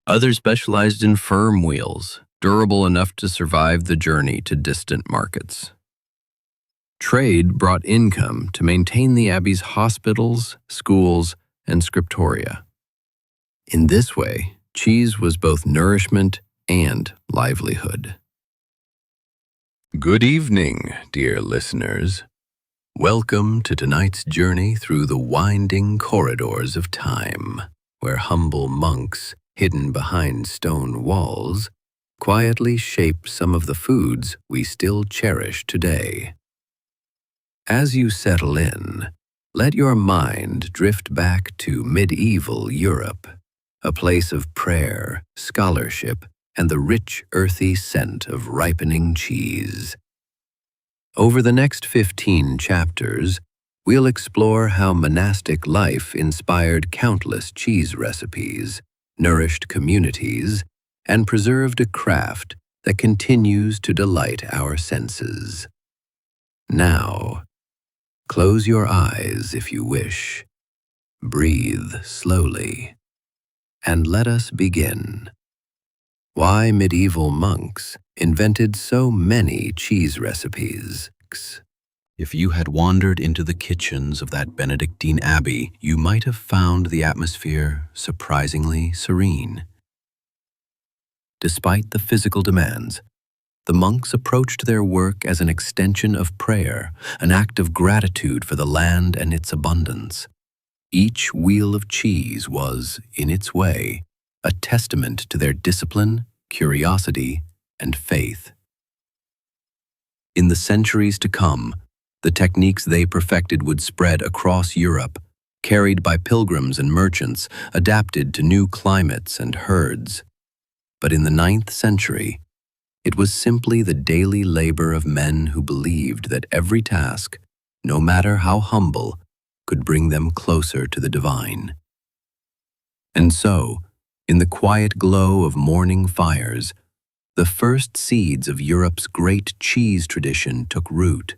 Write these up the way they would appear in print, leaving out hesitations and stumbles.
Others specialized in firm wheels, durable enough to survive the journey to distant markets. Trade brought income to maintain the abbey's hospitals, schools, and scriptoria. In this way, cheese was both nourishment and livelihood. Good evening, dear listeners. Welcome to tonight's journey through the winding corridors of time, where humble monks, hidden behind stone walls, quietly shape some of the foods we still cherish today. As you settle in, let your mind drift back to medieval Europe, a place of prayer, scholarship, and the rich, earthy scent of ripening cheese. Over the next 15 chapters, we'll explore how monastic life inspired countless cheese recipes, nourished communities, and preserved a craft that continues to delight our senses. Now, close your eyes if you wish. Breathe slowly, and let us begin. Why medieval monks invented so many cheese recipes. If you had wandered into the kitchens of that Benedictine abbey, you might have found the atmosphere surprisingly serene. Despite the physical demands, the monks approached their work as an extension of prayer, an act of gratitude for the land and its abundance. Each wheel of cheese was, in its way, a testament to their discipline, curiosity, and faith. In the centuries to come, the techniques they perfected would spread across Europe, carried by pilgrims and merchants, adapted to new climates and herds. But in the 9th century, it was simply the daily labor of men who believed that every task, no matter how humble, could bring them closer to the divine. And so, in the quiet glow of morning fires, the first seeds of Europe's great cheese tradition took root,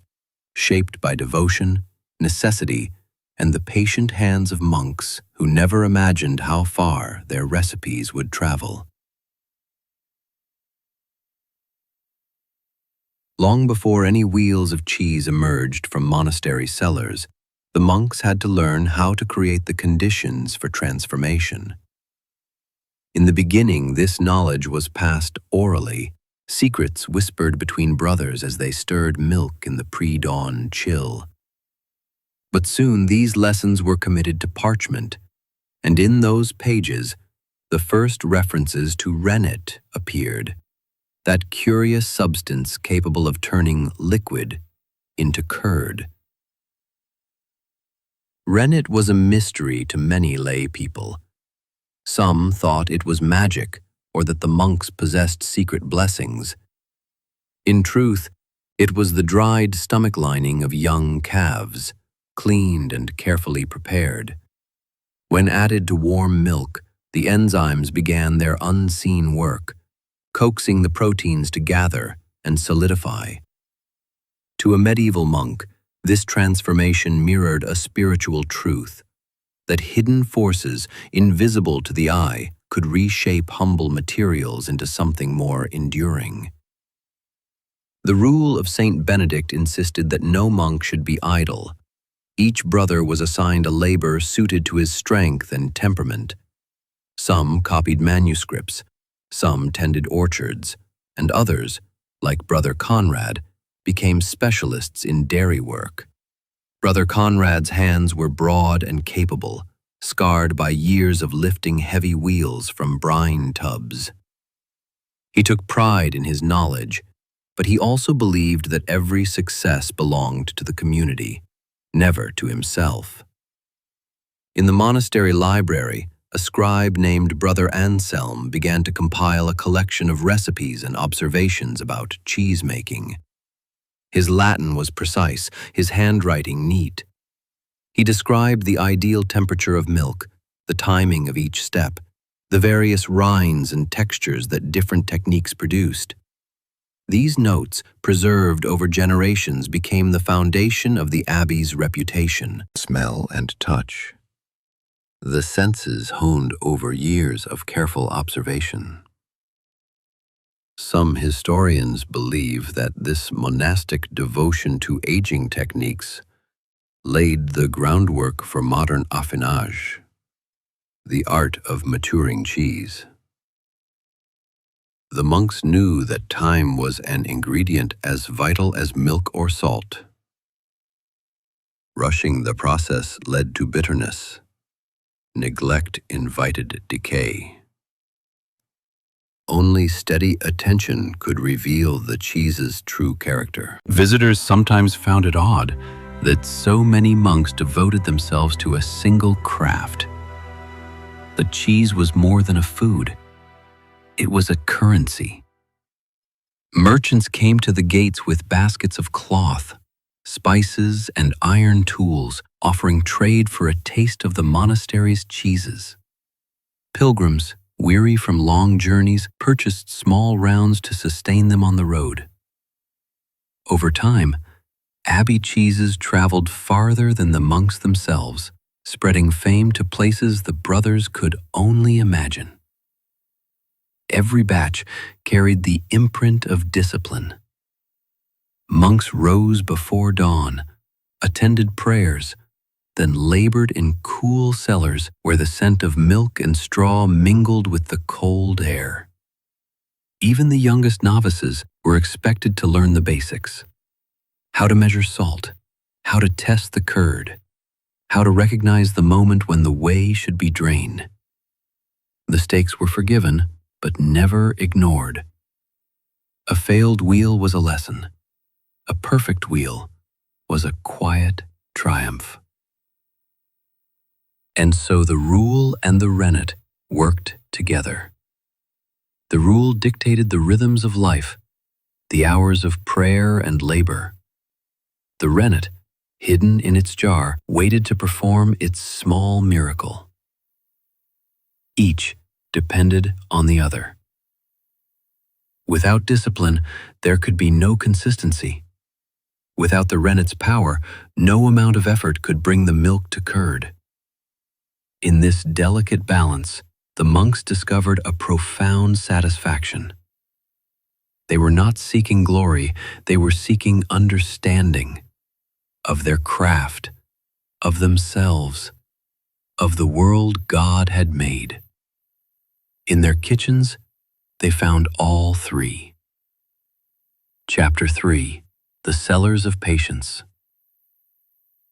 shaped by devotion, necessity, and the patient hands of monks who never imagined how far their recipes would travel. Long before any wheels of cheese emerged from monastery cellars, the monks had to learn how to create the conditions for transformation. In the beginning, this knowledge was passed orally, secrets whispered between brothers as they stirred milk in the pre-dawn chill. But soon these lessons were committed to parchment, and in those pages, the first references to rennet appeared, that curious substance capable of turning liquid into curd. Rennet was a mystery to many lay people. Some thought it was magic, or that the monks possessed secret blessings. In truth, it was the dried stomach lining of young calves, cleaned and carefully prepared. When added to warm milk, the enzymes began their unseen work, coaxing the proteins to gather and solidify. To a medieval monk, this transformation mirrored a spiritual truth, that hidden forces, invisible to the eye, could reshape humble materials into something more enduring. The rule of Saint Benedict insisted that no monk should be idle. Each brother was assigned a labor suited to his strength and temperament. Some copied manuscripts, some tended orchards, and others, like Brother Conrad, became specialists in dairy work. Brother Conrad's hands were broad and capable, scarred by years of lifting heavy wheels from brine tubs. He took pride in his knowledge, but he also believed that every success belonged to the community, never to himself. In the monastery library, a scribe named Brother Anselm began to compile a collection of recipes and observations about cheesemaking. His Latin was precise, his handwriting neat. He described the ideal temperature of milk, the timing of each step, the various rinds and textures that different techniques produced. These notes, preserved over generations, became the foundation of the abbey's reputation. Smell and touch. the senses honed over years of careful observation. Some historians believe that this monastic devotion to aging techniques laid the groundwork for modern affinage, the art of maturing cheese. The monks knew that time was an ingredient as vital as milk or salt. Rushing the process led to bitterness. Neglect invited decay. Only steady attention could reveal the cheese's true character. Visitors sometimes found it odd that so many monks devoted themselves to a single craft. The cheese was more than a food. It was a currency. Merchants came to the gates with baskets of cloth, spices, and iron tools, offering trade for a taste of the monastery's cheeses. Pilgrims, weary from long journeys, purchased small rounds to sustain them on the road. Over time, abbey cheeses traveled farther than the monks themselves, spreading fame to places the brothers could only imagine. Every batch carried the imprint of discipline. Monks rose before dawn, attended prayers, then labored in cool cellars where the scent of milk and straw mingled with the cold air. Even the youngest novices were expected to learn the basics: how to measure salt, how to test the curd, how to recognize the moment when the whey should be drained. Mistakes were forgiven, but never ignored. A failed wheel was a lesson. A perfect wheel was a quiet triumph. And so the rule and the rennet worked together. The rule dictated the rhythms of life, the hours of prayer and labor. The rennet, hidden in its jar, waited to perform its small miracle. Each depended on the other. Without discipline, there could be no consistency. Without the rennet's power, no amount of effort could bring the milk to curd. In this delicate balance, the monks discovered a profound satisfaction. They were not seeking glory, they were seeking understanding of their craft, of themselves, of the world God had made. In their kitchens, they found all three. Chapter 3: The Cellars of Patience.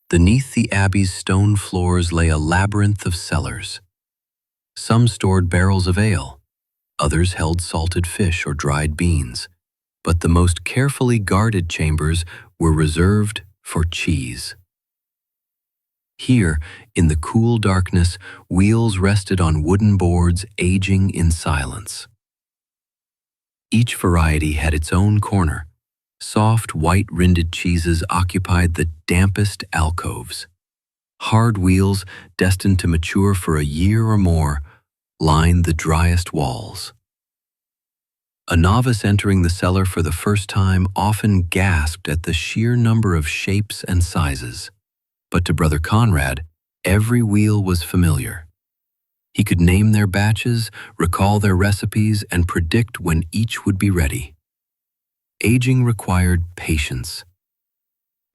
Beneath the abbey's stone floors lay a labyrinth of cellars. Some stored barrels of ale, others held salted fish or dried beans, but the most carefully guarded chambers were reserved for cheese. Here, in the cool darkness, wheels rested on wooden boards, aging in silence. Each variety had its own corner. Soft, white-rinded cheeses occupied the dampest alcoves. Hard wheels, destined to mature for a year or more, lined the driest walls. A novice entering the cellar for the first time often gasped at the sheer number of shapes and sizes. But to Brother Conrad, every wheel was familiar. He could name their batches, recall their recipes, and predict when each would be ready. Aging required patience.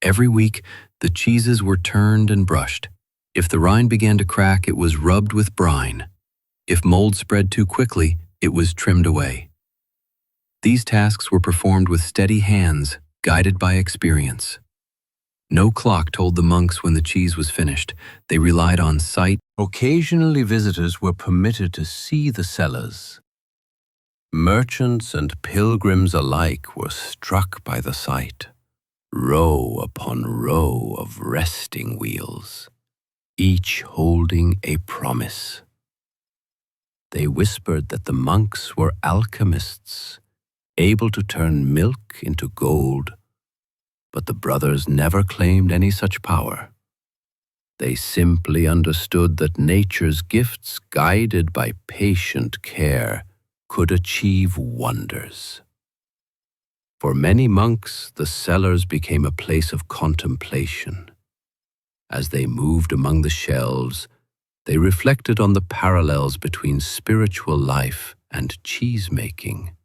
Every week, the cheeses were turned and brushed. If the rind began to crack, it was rubbed with brine. If mold spread too quickly, it was trimmed away. These tasks were performed with steady hands, guided by experience. No clock told the monks when the cheese was finished. They relied on sight. Occasionally, visitors were permitted to see the cellars. Merchants and pilgrims alike were struck by the sight. Row upon row of resting wheels, each holding a promise. They whispered that the monks were alchemists, able to turn milk into gold, but the brothers never claimed any such power. They simply understood that nature's gifts, guided by patient care, could achieve wonders. For many monks, the cellars became a place of contemplation. As they moved among the shelves, They reflected on the parallels between spiritual life and cheesemaking.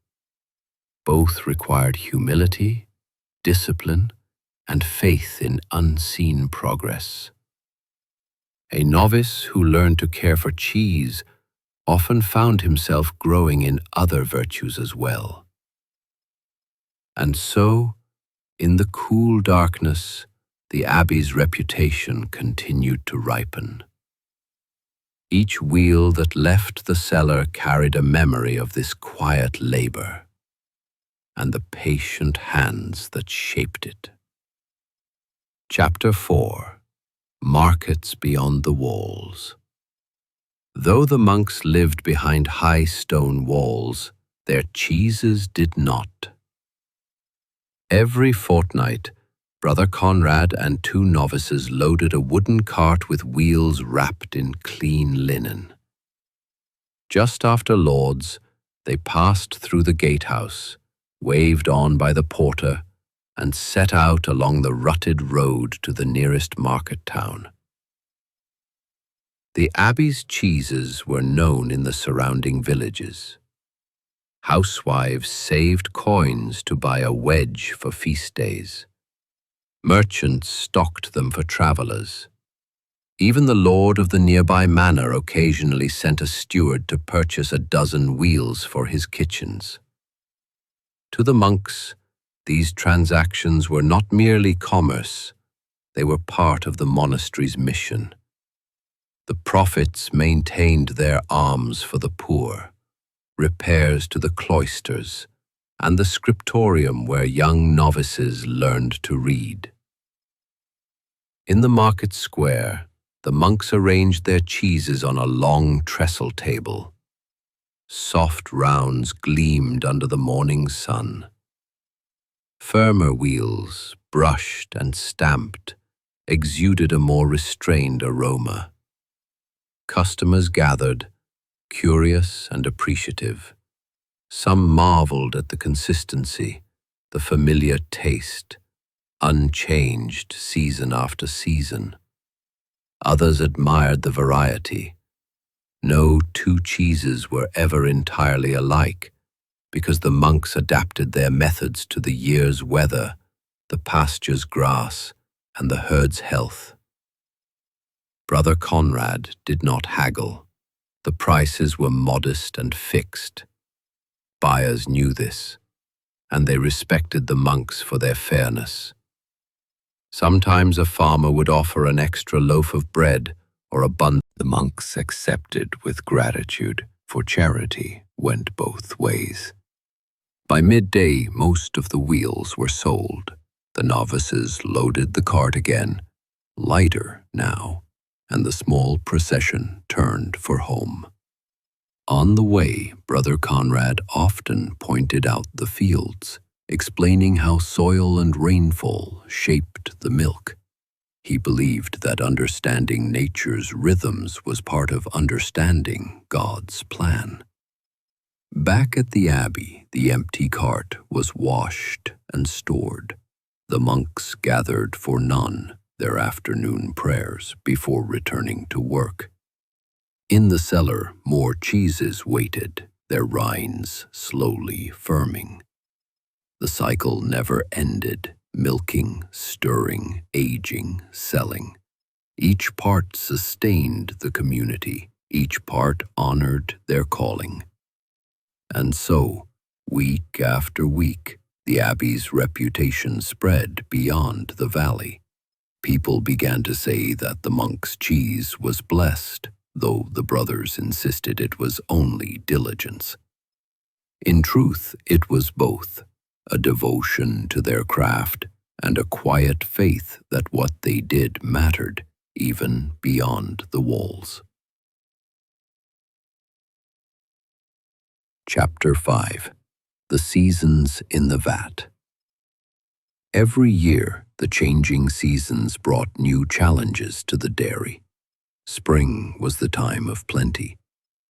Both required humility, discipline, and faith in unseen progress. A novice who learned to care for cheese often found himself growing in other virtues as well. And so, in the cool darkness, the abbey's reputation continued to ripen. Each wheel that left the cellar carried a memory of this quiet labor and the patient hands that shaped it. Chapter 4: Markets Beyond the Walls. Though the monks lived behind high stone walls, their cheeses did not. Every fortnight, Brother Conrad and 2 novices loaded a wooden cart with wheels wrapped in clean linen. Just after Lauds, they passed through the gatehouse, waved on by the porter, and set out along the rutted road to the nearest market town. The abbey's cheeses were known in the surrounding villages. Housewives saved coins to buy a wedge for feast days. Merchants stocked them for travelers. Even the lord of the nearby manor occasionally sent a steward to purchase a dozen wheels for his kitchens. To the monks, these transactions were not merely commerce, they were part of the monastery's mission. The profits maintained their alms for the poor, repairs to the cloisters, and the scriptorium where young novices learned to read. In the market square, the monks arranged their cheeses on a long trestle table. Soft rounds gleamed under the morning sun. Firmer wheels, brushed and stamped, exuded a more restrained aroma. Customers gathered, curious and appreciative. Some marveled at the consistency, the familiar taste, unchanged season after season. Others admired the variety. No 2 cheeses were ever entirely alike, because the monks adapted their methods to the year's weather, the pasture's grass, and the herd's health. Brother Conrad did not haggle. The prices were modest and fixed. Buyers knew this, and they respected the monks for their fairness. Sometimes a farmer would offer an extra loaf of bread or a bun. The monks accepted with gratitude, for charity went both ways. By midday, most of the wheels were sold. The novices loaded the cart again, lighter now, and the small procession turned for home. On the way, Brother Conrad often pointed out the fields, explaining how soil and rainfall shaped the milk. He believed that understanding nature's rhythms was part of understanding God's plan. Back at the abbey, the empty cart was washed and stored. The monks gathered for none, their afternoon prayers, before returning to work. In the cellar, more cheeses waited, their rinds slowly firming. The cycle never ended, milking, stirring, aging, selling. Each part sustained the community, each part honored their calling. And so, week after week, the abbey's reputation spread beyond the valley. People began to say that the monk's cheese was blessed, though the brothers insisted it was only diligence. In truth, it was both, a devotion to their craft and a quiet faith that what they did mattered, even beyond the walls. Chapter 5: The Seasons in the Vat. Every year, the changing seasons brought new challenges to the dairy. Spring was the time of plenty.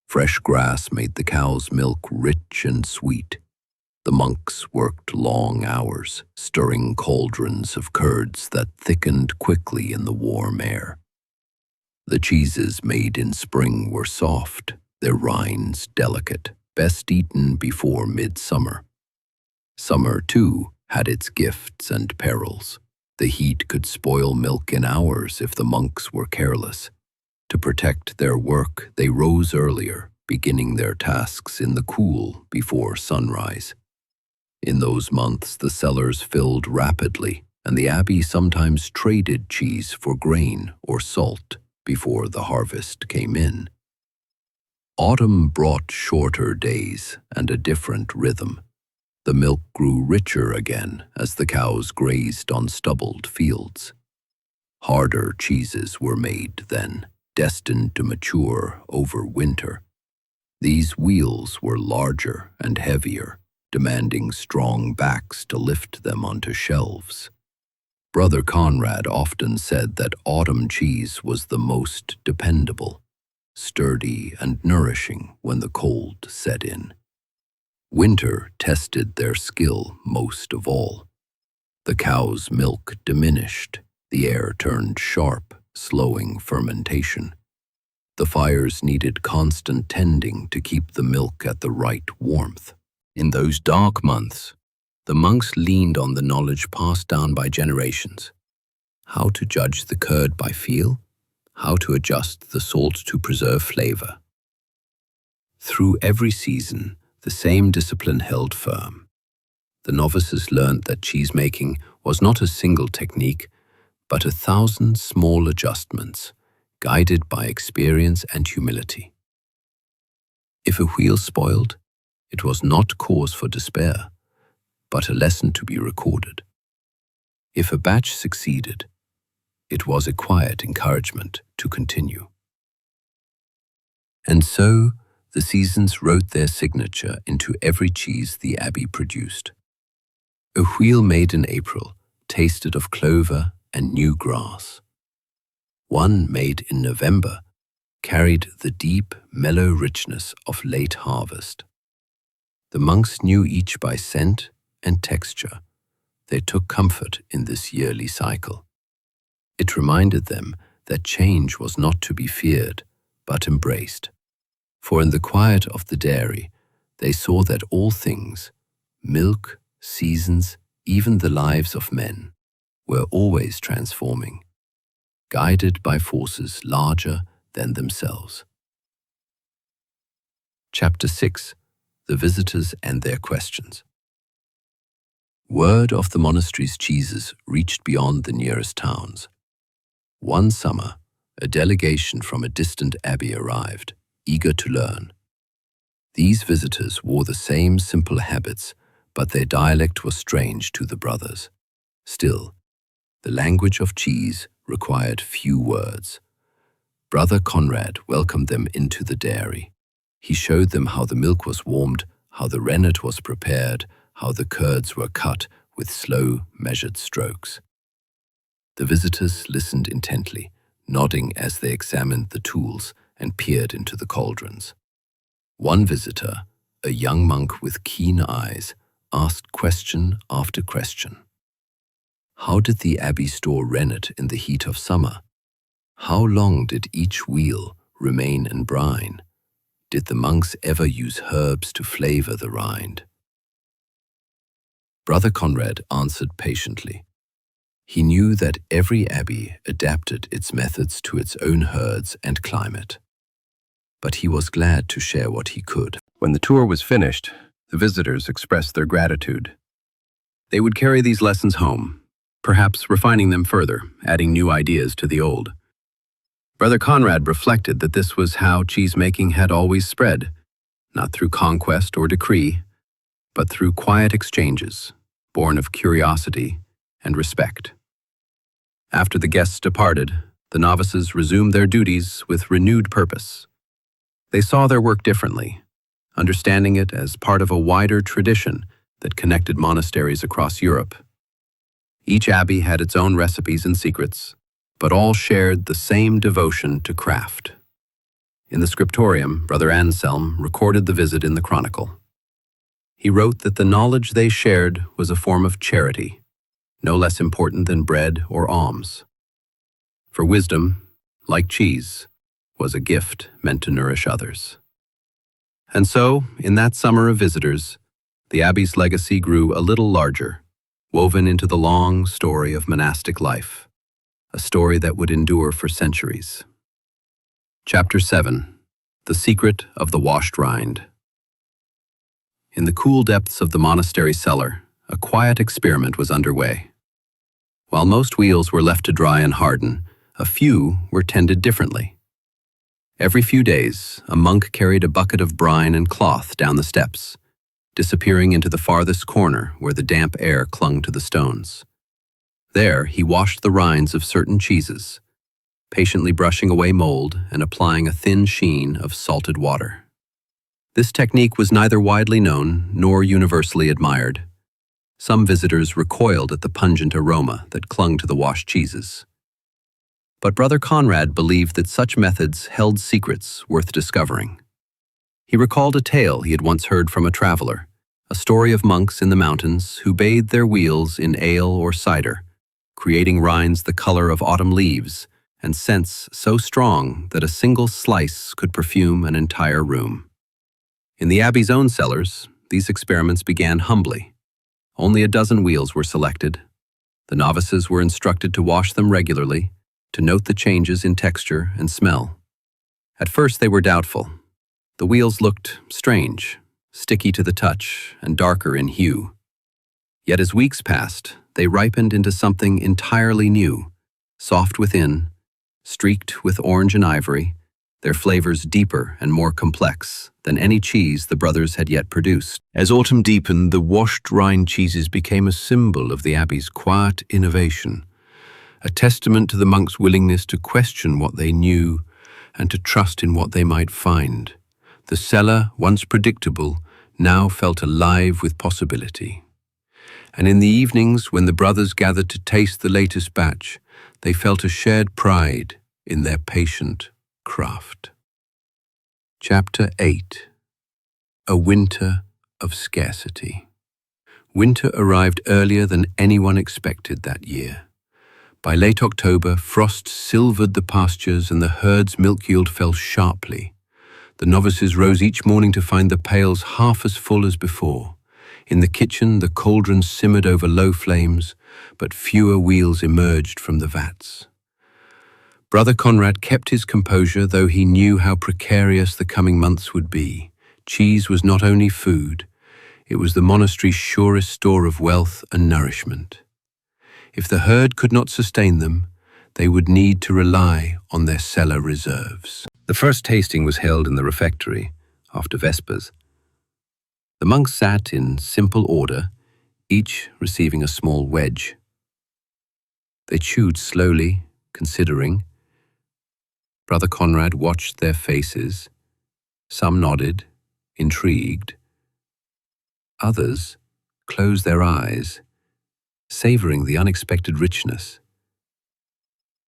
Fresh grass made the cow's milk rich and sweet. The monks worked long hours, stirring cauldrons of curds that thickened quickly in the warm air. The cheeses made in spring were soft, their rinds delicate, best eaten before midsummer. Summer, too, had its gifts and perils. The heat could spoil milk in hours if the monks were careless. To protect their work, they rose earlier, beginning their tasks in the cool before sunrise. In those months, the cellars filled rapidly, and the abbey sometimes traded cheese for grain or salt before the harvest came in. Autumn brought shorter days and a different rhythm. The milk grew richer again as the cows grazed on stubbled fields. Harder cheeses were made then, destined to mature over winter. These wheels were larger and heavier, demanding strong backs to lift them onto shelves. Brother Conrad often said that autumn cheese was the most dependable, sturdy and nourishing when the cold set in. Winter tested their skill most of all. The cow's milk diminished, the air turned sharp, slowing fermentation. The fires needed constant tending to keep the milk at the right warmth. In those dark months, the monks leaned on the knowledge passed down by generations. How to judge the curd by feel, how to adjust the salt to preserve flavor. Through every season, the same discipline held firm. The novices learned that cheesemaking was not a single technique, but 1,000 small adjustments, guided by experience and humility. If a wheel spoiled, it was not cause for despair, but a lesson to be recorded. If a batch succeeded, it was a quiet encouragement to continue. And so, the seasons wrote their signature into every cheese the abbey produced. A wheel made in April tasted of clover and new grass. One made in November carried the deep, mellow richness of late harvest. The monks knew each by scent and texture. They took comfort in this yearly cycle. It reminded them that change was not to be feared, but embraced. For in the quiet of the dairy, they saw that all things, milk, seasons, even the lives of men, were always transforming, guided by forces larger than themselves. Chapter 6. The Visitors and Their Questions. Word of the monastery's cheeses reached beyond the nearest towns. One summer, a delegation from a distant abbey arrived, eager to learn. These visitors wore the same simple habits, but their dialect was strange to the brothers. Still, the language of cheese required few words. Brother Conrad welcomed them into the dairy. He showed them how the milk was warmed, how the rennet was prepared, how the curds were cut with slow, measured strokes. The visitors listened intently, nodding as they examined the tools and peered into the cauldrons. One visitor, a young monk with keen eyes, asked question after question. How did the abbey store rennet in the heat of summer? How long did each wheel remain in brine? Did the monks ever use herbs to flavor the rind? Brother Conrad answered patiently. He knew that every abbey adapted its methods to its own herds and climate. But he was glad to share what he could. When the tour was finished, the visitors expressed their gratitude. They would carry these lessons home, perhaps refining them further, adding new ideas to the old. Brother Conrad reflected that this was how cheesemaking had always spread, not through conquest or decree, but through quiet exchanges, born of curiosity and respect. After the guests departed, the novices resumed their duties with renewed purpose. They saw their work differently, understanding it as part of a wider tradition that connected monasteries across Europe. Each abbey had its own recipes and secrets, but all shared the same devotion to craft. In the scriptorium, Brother Anselm recorded the visit in the chronicle. He wrote that the knowledge they shared was a form of charity, no less important than bread or alms. For wisdom, like cheese, was a gift meant to nourish others. And so, in that summer of visitors, the abbey's legacy grew a little larger, woven into the long story of monastic life, a story that would endure for centuries. Chapter 7: The Secret of the Washed Rind. In the cool depths of the monastery cellar, a quiet experiment was underway. While most wheels were left to dry and harden, a few were tended differently. Every few days, a monk carried a bucket of brine and cloth down the steps, disappearing into the farthest corner where the damp air clung to the stones. There, he washed the rinds of certain cheeses, patiently brushing away mold and applying a thin sheen of salted water. This technique was neither widely known nor universally admired. Some visitors recoiled at the pungent aroma that clung to the washed cheeses. But Brother Conrad believed that such methods held secrets worth discovering. He recalled a tale he had once heard from a traveler, a story of monks in the mountains who bathed their wheels in ale or cider, creating rinds the color of autumn leaves and scents so strong that a single slice could perfume an entire room. In the abbey's own cellars, these experiments began humbly. Only a dozen wheels were selected. The novices were instructed to wash them regularly, to note the changes in texture and smell. At first they were doubtful. The wheels looked strange, sticky to the touch, and darker in hue. Yet as weeks passed, they ripened into something entirely new, soft within, streaked with orange and ivory, their flavors deeper and more complex than any cheese the brothers had yet produced. As autumn deepened, the washed rind cheeses became a symbol of the abbey's quiet innovation, a testament to the monks' willingness to question what they knew and to trust in what they might find. The cellar, once predictable, now felt alive with possibility. And in the evenings, when the brothers gathered to taste the latest batch, they felt a shared pride in their patient craft. Chapter 8: A Winter of Scarcity. Winter arrived earlier than anyone expected that year. By late October, frost silvered the pastures and the herd's milk yield fell sharply. The novices rose each morning to find the pails half as full as before. In the kitchen, the cauldron simmered over low flames, but fewer wheels emerged from the vats. Brother Conrad kept his composure, though he knew how precarious the coming months would be. Cheese was not only food, it was the monastery's surest store of wealth and nourishment. If the herd could not sustain them, they would need to rely on their cellar reserves. The first tasting was held in the refectory, after Vespers. The monks sat in simple order, each receiving a small wedge. They chewed slowly, considering. Brother Conrad watched their faces. Some nodded, intrigued. Others closed their eyes, savoring the unexpected richness.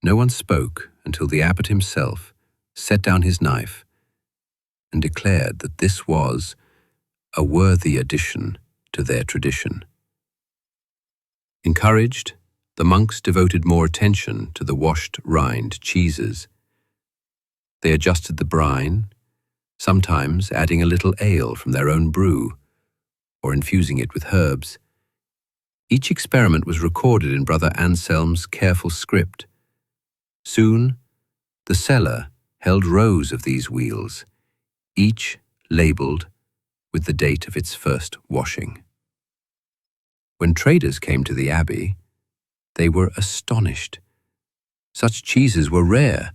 No one spoke until the abbot himself set down his knife and declared that this was a worthy addition to their tradition. Encouraged, the monks devoted more attention to the washed rind cheeses. They adjusted the brine, sometimes adding a little ale from their own brew, or infusing it with herbs. Each experiment was recorded in Brother Anselm's careful script. Soon, the cellar held rows of these wheels, each labeled with the date of its first washing. When traders came to the abbey, they were astonished. Such cheeses were rare,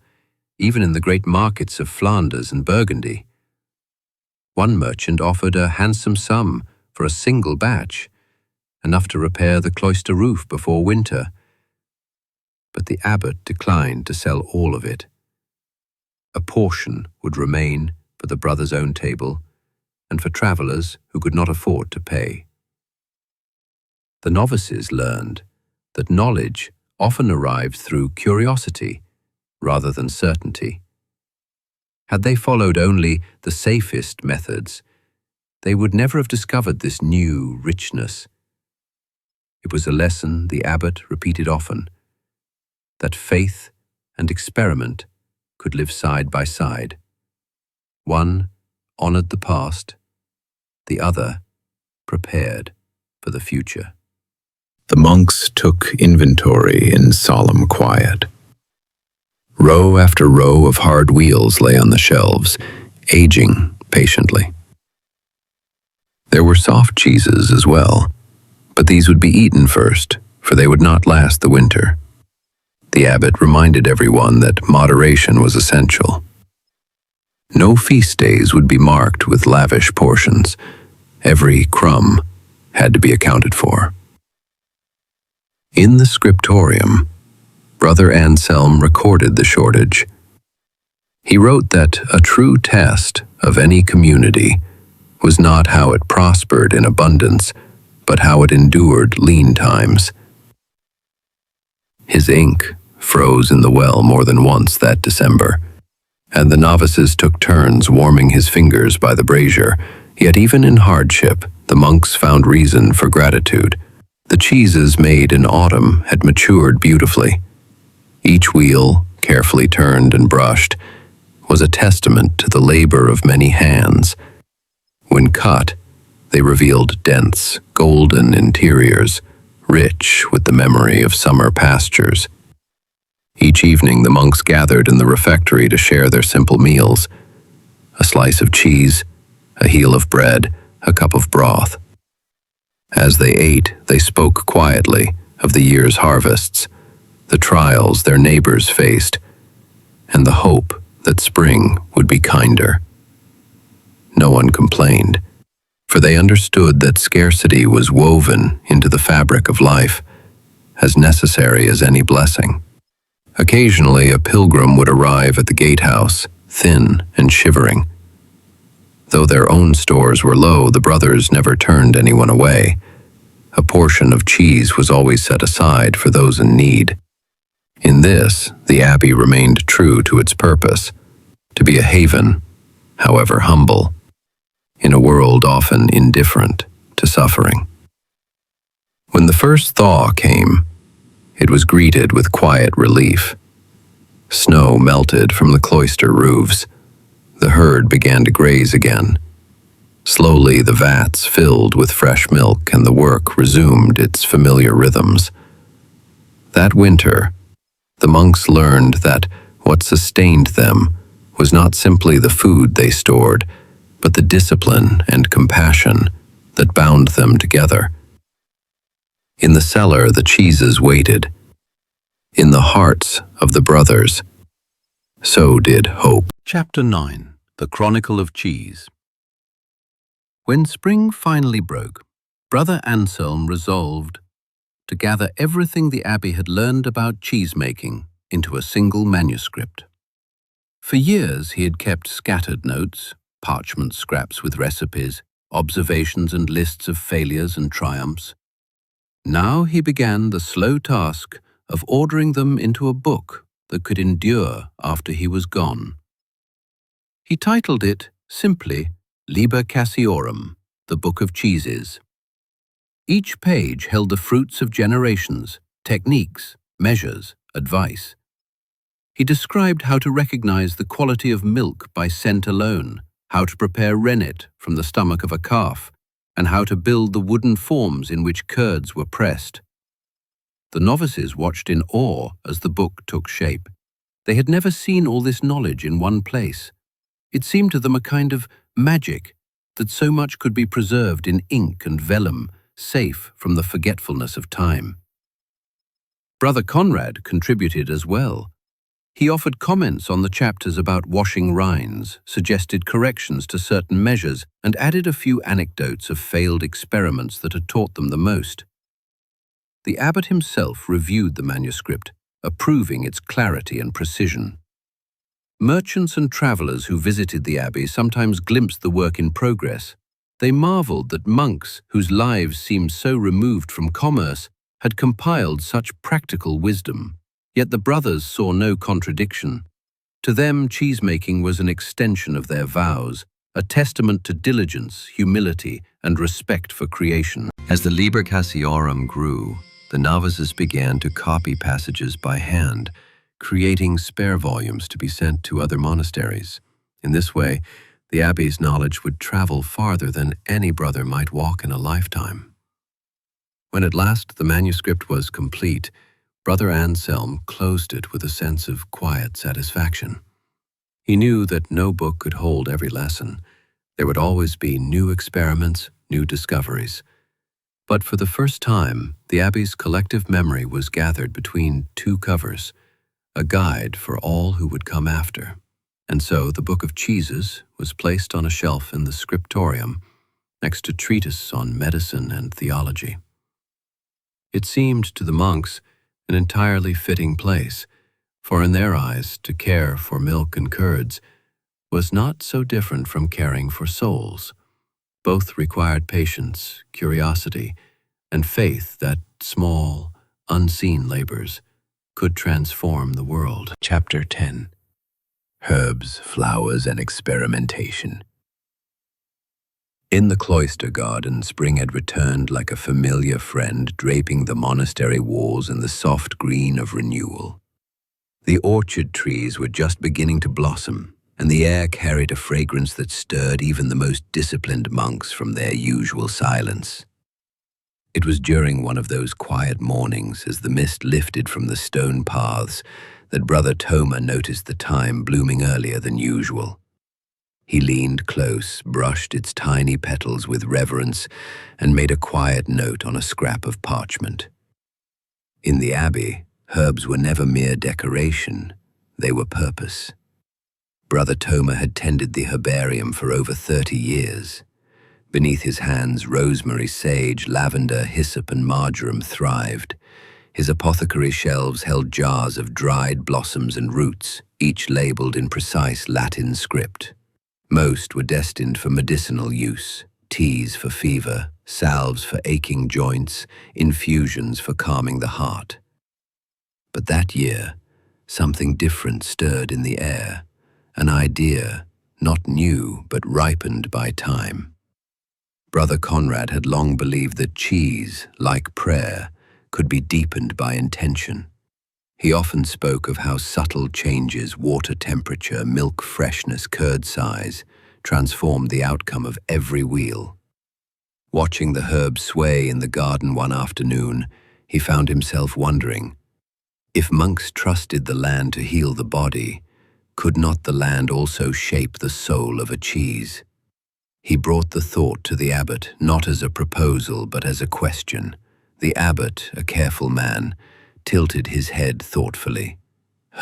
even in the great markets of Flanders and Burgundy. One merchant offered a handsome sum for a single batch, enough to repair the cloister roof before winter. But the abbot declined to sell all of it. A portion would remain for the brothers' own table and for travelers who could not afford to pay. The novices learned that knowledge often arrived through curiosity rather than certainty. Had they followed only the safest methods, they would never have discovered this new richness. It was a lesson the abbot repeated often, that faith and experiment could live side by side. One honored the past, the other prepared for the future. The monks took inventory in solemn quiet. Row after row of hard wheels lay on the shelves, aging patiently. There were soft cheeses as well, but these would be eaten first, for they would not last the winter. The abbot reminded everyone that moderation was essential. No feast days would be marked with lavish portions. Every crumb had to be accounted for. In the scriptorium, Brother Anselm recorded the shortage. He wrote that a true test of any community was not how it prospered in abundance, but how it endured lean times. His ink froze in the well more than once that December, and the novices took turns warming his fingers by the brazier. Yet even in hardship, the monks found reason for gratitude. The cheeses made in autumn had matured beautifully. Each wheel, carefully turned and brushed, was a testament to the labor of many hands. When cut, they revealed dense, golden interiors, rich with the memory of summer pastures. Each evening the monks gathered in the refectory to share their simple meals: a slice of cheese, a heel of bread, a cup of broth. As they ate, they spoke quietly of the year's harvests, the trials their neighbors faced, and the hope that spring would be kinder. No one complained, for they understood that scarcity was woven into the fabric of life, as necessary as any blessing. Occasionally, a pilgrim would arrive at the gatehouse, thin and shivering. Though their own stores were low, the brothers never turned anyone away. A portion of cheese was always set aside for those in need. In this, the abbey remained true to its purpose, to be a haven, however humble, in a world often indifferent to suffering. When the first thaw came, it was greeted with quiet relief. Snow melted from the cloister roofs. The herd began to graze again. Slowly the vats filled with fresh milk and the work resumed its familiar rhythms. That winter, the monks learned that what sustained them was not simply the food they stored, but the discipline and compassion that bound them together. In the cellar, the cheeses waited. In the hearts of the brothers, so did hope. Chapter 9. The Chronicle of Cheese. When spring finally broke, Brother Anselm resolved to gather everything the abbey had learned about cheesemaking into a single manuscript. For years he had kept scattered notes, parchment scraps with recipes, observations and lists of failures and triumphs. Now he began the slow task of ordering them into a book that could endure after he was gone. He titled it simply Liber Cassiorum, the Book of Cheeses. Each page held the fruits of generations, techniques, measures, advice. He described how to recognize the quality of milk by scent alone, how to prepare rennet from the stomach of a calf, and how to build the wooden forms in which curds were pressed. The novices watched in awe as the book took shape. They had never seen all this knowledge in one place. It seemed to them a kind of magic, that so much could be preserved in ink and vellum, safe from the forgetfulness of time. Brother Conrad contributed as well. He offered comments on the chapters about washing rinds, suggested corrections to certain measures, and added a few anecdotes of failed experiments that had taught them the most. The abbot himself reviewed the manuscript, approving its clarity and precision. Merchants and travelers who visited the abbey sometimes glimpsed the work in progress. They marveled that monks, whose lives seemed so removed from commerce, had compiled such practical wisdom. Yet the brothers saw no contradiction. To them, cheesemaking was an extension of their vows, a testament to diligence, humility, and respect for creation. As the Liber Cassiorum grew, the novices began to copy passages by hand, creating spare volumes to be sent to other monasteries. In this way, the abbey's knowledge would travel farther than any brother might walk in a lifetime. When at last the manuscript was complete, Brother Anselm closed it with a sense of quiet satisfaction. He knew that no book could hold every lesson. There would always be new experiments, new discoveries. But for the first time, the abbey's collective memory was gathered between two covers, a guide for all who would come after. And so the Book of Cheeses was placed on a shelf in the scriptorium, next to treatises on medicine and theology. It seemed to the monks an entirely fitting place, for in their eyes to care for milk and curds was not so different from caring for souls. Both required patience, curiosity, and faith that small, unseen labors could transform the world. Chapter 10. Herbs, Flowers, and Experimentation. In the cloister garden, spring had returned like a familiar friend, draping the monastery walls in the soft green of renewal. The orchard trees were just beginning to blossom, and the air carried a fragrance that stirred even the most disciplined monks from their usual silence. It was during one of those quiet mornings, as the mist lifted from the stone paths, that Brother Toma noticed the thyme blooming earlier than usual. He leaned close, brushed its tiny petals with reverence, and made a quiet note on a scrap of parchment. In the abbey, herbs were never mere decoration, they were purpose. Brother Toma had tended the herbarium for over 30 years. Beneath his hands, rosemary, sage, lavender, hyssop, and marjoram thrived. His apothecary shelves held jars of dried blossoms and roots, each labeled in precise Latin script. Most were destined for medicinal use: teas for fever, salves for aching joints, infusions for calming the heart. But that year, something different stirred in the air, an idea, not new but ripened by time. Brother Conrad had long believed that cheese, like prayer, could be deepened by intention. He often spoke of how subtle changes, water temperature, milk freshness, curd size, transformed the outcome of every wheel. Watching the herbs sway in the garden one afternoon, he found himself wondering, if monks trusted the land to heal the body, could not the land also shape the soul of a cheese? He brought the thought to the abbot, not as a proposal but as a question. The abbot, a careful man, tilted his head thoughtfully.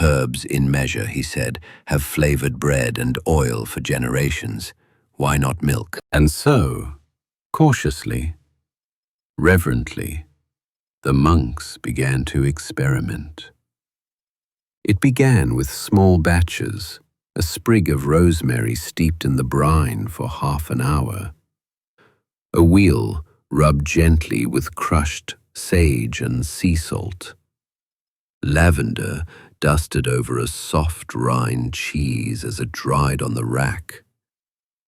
Herbs in measure, he said, have flavored bread and oil for generations. Why not milk? And so, cautiously, reverently, the monks began to experiment. It began with small batches, a sprig of rosemary steeped in the brine for half an hour, a wheel rubbed gently with crushed sage and sea salt, lavender dusted over a soft rind cheese as it dried on the rack.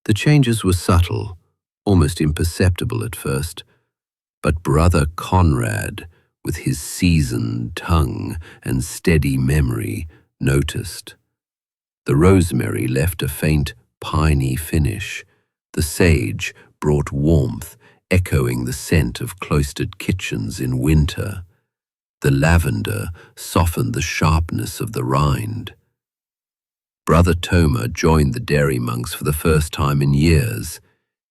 The changes were subtle, almost imperceptible at first, but Brother Conrad, with his seasoned tongue and steady memory, noticed. The rosemary left a faint, piney finish. The sage brought warmth, echoing the scent of cloistered kitchens in winter. The lavender softened the sharpness of the rind. Brother Toma joined the dairy monks for the first time in years.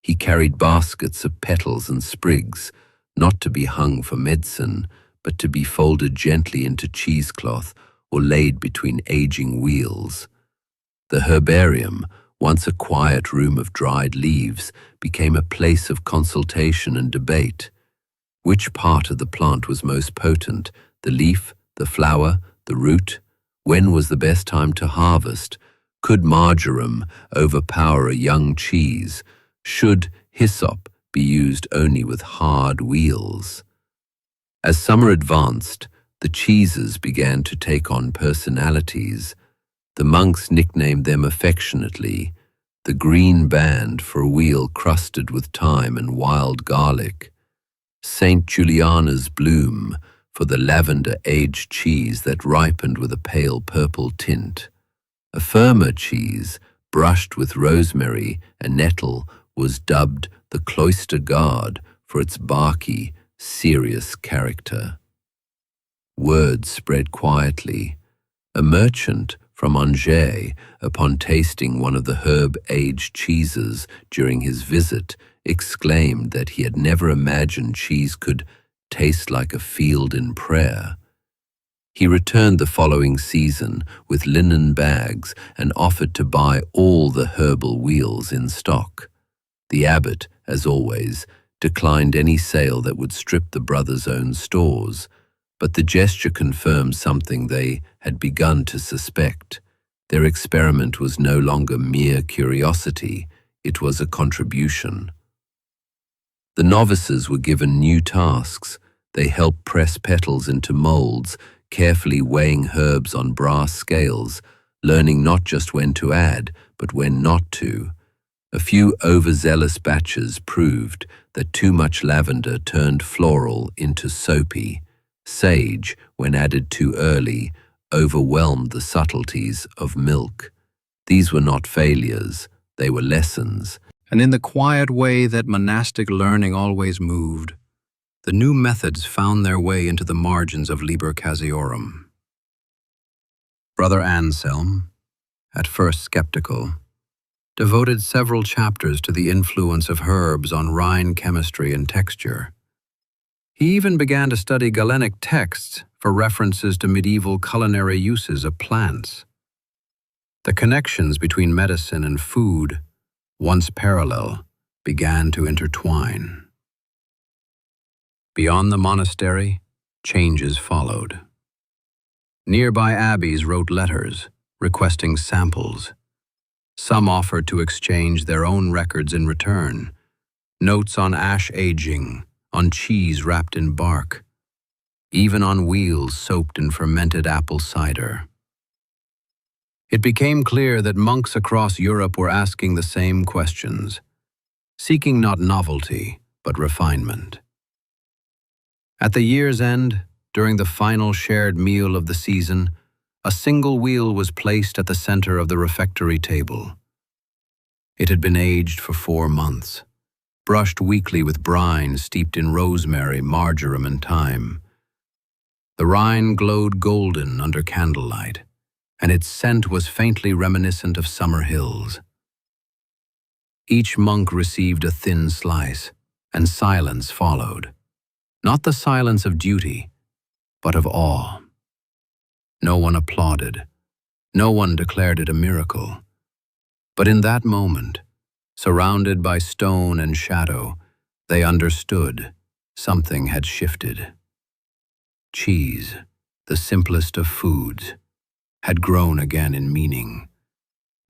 He carried baskets of petals and sprigs, not to be hung for medicine, but to be folded gently into cheesecloth or laid between aging wheels. The herbarium, once a quiet room of dried leaves, became a place of consultation and debate. Which part of the plant was most potent, the leaf, the flower, the root? When was the best time to harvest? Could marjoram overpower a young cheese? Should hyssop be used only with hard wheels? As summer advanced, the cheeses began to take on personalities. The monks nicknamed them affectionately the green band for a wheel crusted with thyme and wild garlic, Saint Juliana's bloom for the lavender-aged cheese that ripened with a pale purple tint. A firmer cheese, brushed with rosemary and nettle, was dubbed the cloister guard for its barky, serious character. Word spread quietly. A merchant from Angers, upon tasting one of the herb-aged cheeses during his visit, exclaimed that he had never imagined cheese could taste like a field in prayer. He returned the following season with linen bags and offered to buy all the herbal wheels in stock. The abbot, as always, declined any sale that would strip the brothers' own stores, but the gesture confirmed something they had begun to suspect. Their experiment was no longer mere curiosity, it was a contribution. The novices were given new tasks. They helped press petals into molds, carefully weighing herbs on brass scales, learning not just when to add, but when not to. A few overzealous batches proved that too much lavender turned floral into soapy. Sage, when added too early, overwhelmed the subtleties of milk. These were not failures, they were lessons. And in the quiet way that monastic learning always moved, the new methods found their way into the margins of Liber Casiorum. Brother Anselm, at first skeptical, devoted several chapters to the influence of herbs on rind chemistry and texture. He even began to study Galenic texts for references to medieval culinary uses of plants. The connections between medicine and food, once parallel, began to intertwine. Beyond the monastery, changes followed. Nearby abbeys wrote letters, requesting samples. Some offered to exchange their own records in return, notes on ash aging, on cheese wrapped in bark, even on wheels soaked in fermented apple cider. It became clear that monks across Europe were asking the same questions, seeking not novelty, but refinement. At the year's end, during the final shared meal of the season, a single wheel was placed at the center of the refectory table. It had been aged for 4 months, brushed weekly with brine steeped in rosemary, marjoram, and thyme. The rind glowed golden under candlelight, and its scent was faintly reminiscent of summer hills. Each monk received a thin slice, and silence followed. Not the silence of duty, but of awe. No one applauded. No one declared it a miracle. But in that moment, surrounded by stone and shadow, they understood something had shifted. Cheese, the simplest of foods, had grown again in meaning.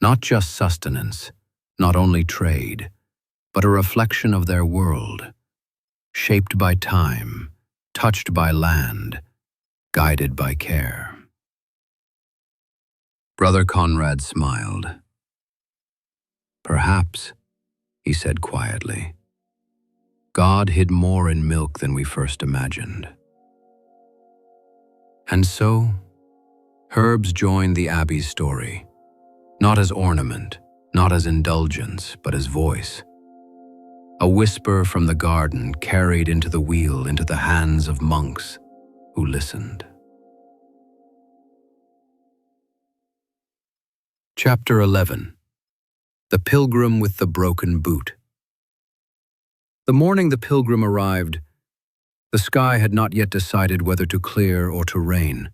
Not just sustenance, not only trade, but a reflection of their world, shaped by time, touched by land, guided by care. Brother Conrad smiled. Perhaps, he said quietly, God hid more in milk than we first imagined. And so, herbs joined the abbey's story, not as ornament, not as indulgence, but as voice. A whisper from the garden carried into the wheel into the hands of monks who listened. Chapter 11. The Pilgrim with the Broken Boot. The morning the pilgrim arrived, the sky had not yet decided whether to clear or to rain.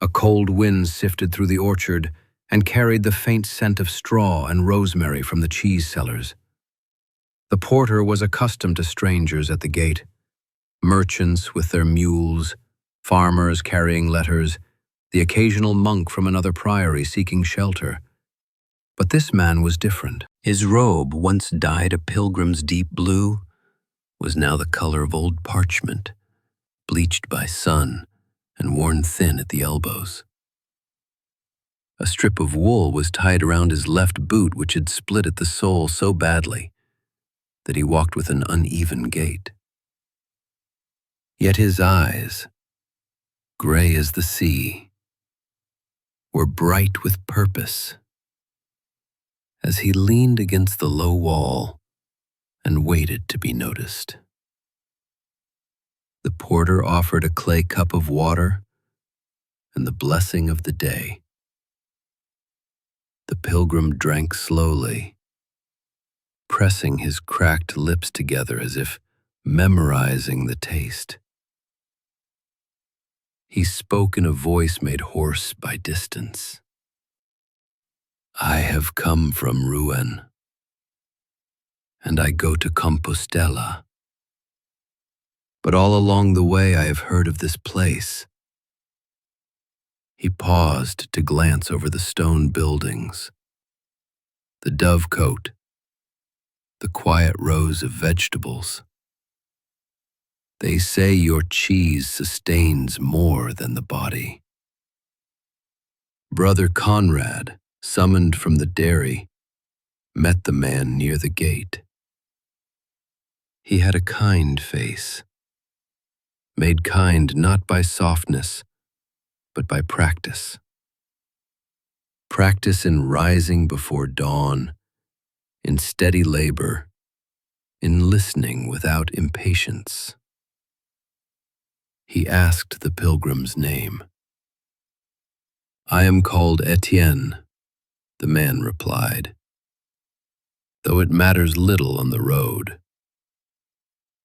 A cold wind sifted through the orchard and carried the faint scent of straw and rosemary from the cheese cellars. The porter was accustomed to strangers at the gate, merchants with their mules, farmers carrying letters, the occasional monk from another priory seeking shelter. But this man was different. His robe, once dyed a pilgrim's deep blue, was now the color of old parchment, bleached by sun and worn thin at the elbows. A strip of wool was tied around his left boot, which had split at the sole so badly that he walked with an uneven gait. Yet his eyes, gray as the sea, were bright with purpose. As he leaned against the low wall and waited to be noticed, the porter offered a clay cup of water and the blessing of the day. The pilgrim drank slowly, pressing his cracked lips together as if memorizing the taste. He spoke in a voice made hoarse by distance. I have come from Rouen, and I go to Compostela. But all along the way I have heard of this place. He paused to glance over the stone buildings, the dovecote, the quiet rows of vegetables. They say your cheese sustains more than the body. Brother Conrad, summoned from the dairy, met the man near the gate. He had a kind face, made kind not by softness, but by practice. Practice in rising before dawn, in steady labor, in listening without impatience. He asked the pilgrim's name. I am called Etienne, the man replied, though it matters little on the road.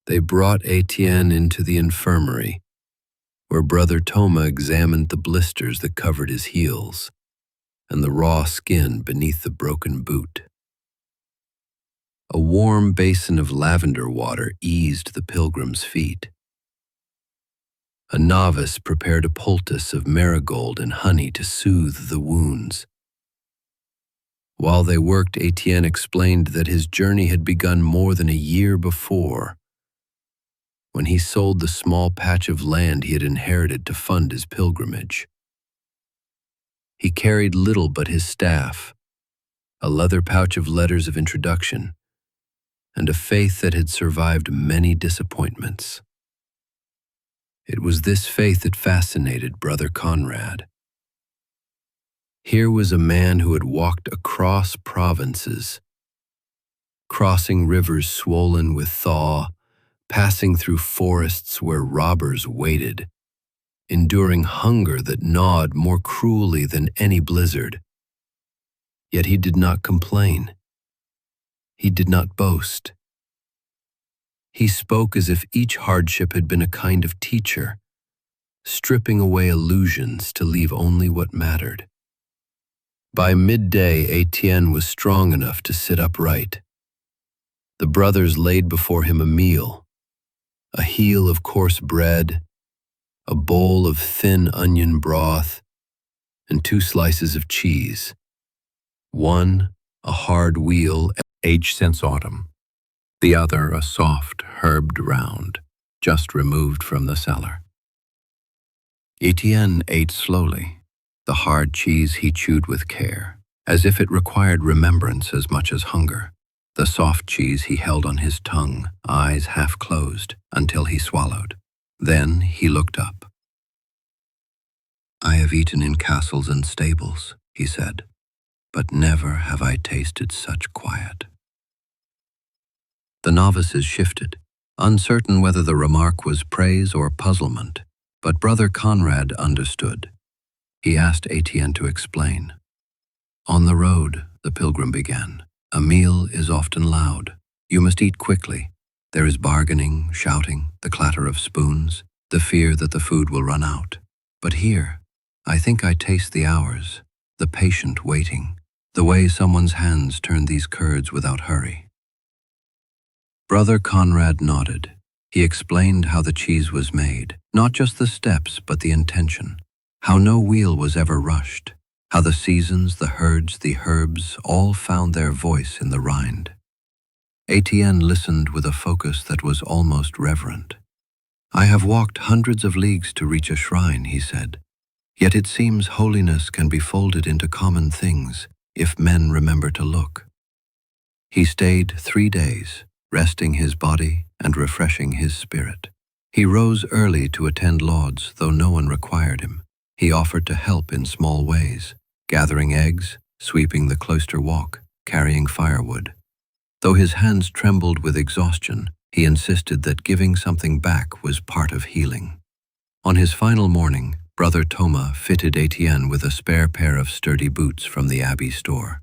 They brought Etienne into the infirmary, where Brother Thomas examined the blisters that covered his heels and the raw skin beneath the broken boot. A warm basin of lavender water eased the pilgrim's feet. A novice prepared a poultice of marigold and honey to soothe the wounds. While they worked, Etienne explained that his journey had begun more than a year before, when he sold the small patch of land he had inherited to fund his pilgrimage. He carried little but his staff, a leather pouch of letters of introduction, and a faith that had survived many disappointments. It was this faith that fascinated Brother Conrad. Here was a man who had walked across provinces, crossing rivers swollen with thaw, passing through forests where robbers waited, enduring hunger that gnawed more cruelly than any blizzard. Yet he did not complain. He did not boast. He spoke as if each hardship had been a kind of teacher, stripping away illusions to leave only what mattered. By midday, Etienne was strong enough to sit upright. The brothers laid before him a meal, a heel of coarse bread, a bowl of thin onion broth, and 2 slices of cheese. One, a hard wheel, aged since autumn. The other, a soft, herbed round, just removed from the cellar. Etienne ate slowly. The hard cheese he chewed with care, as if it required remembrance as much as hunger. The soft cheese he held on his tongue, eyes half closed, until he swallowed. Then he looked up. I have eaten in castles and stables, he said, but never have I tasted such quiet. The novices shifted, uncertain whether the remark was praise or puzzlement, but Brother Conrad understood. He asked Etienne to explain. On the road, the pilgrim began, a meal is often loud. You must eat quickly. There is bargaining, shouting, the clatter of spoons, the fear that the food will run out. But here, I think I taste the hours, the patient waiting, the way someone's hands turn these curds without hurry. Brother Conrad nodded. He explained how the cheese was made, not just the steps, but the intention, how no wheel was ever rushed, how the seasons, the herds, the herbs, all found their voice in the rind. Etienne listened with a focus that was almost reverent. I have walked hundreds of leagues to reach a shrine, he said, yet it seems holiness can be folded into common things if men remember to look. He stayed 3 days, resting his body and refreshing his spirit. He rose early to attend lauds, though no one required him. He offered to help in small ways, gathering eggs, sweeping the cloister walk, carrying firewood. Though his hands trembled with exhaustion, he insisted that giving something back was part of healing. On his final morning, Brother Thomas fitted Etienne with a spare pair of sturdy boots from the abbey store.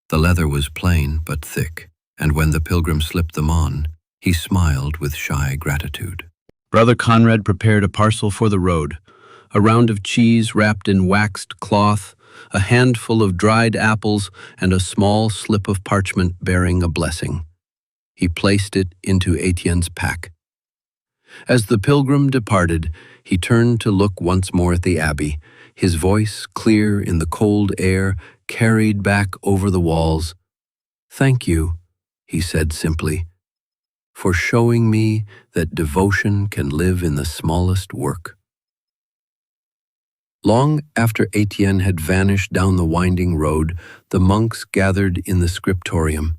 The leather was plain but thick, and when the pilgrim slipped them on, he smiled with shy gratitude. Brother Conrad prepared a parcel for the road, a round of cheese wrapped in waxed cloth, a handful of dried apples, and a small slip of parchment bearing a blessing. He placed it into Etienne's pack. As the pilgrim departed, he turned to look once more at the abbey, his voice, clear in the cold air, carried back over the walls. "Thank you," he said simply, "for showing me that devotion can live in the smallest work." Long after Etienne had vanished down the winding road, the monks gathered in the scriptorium.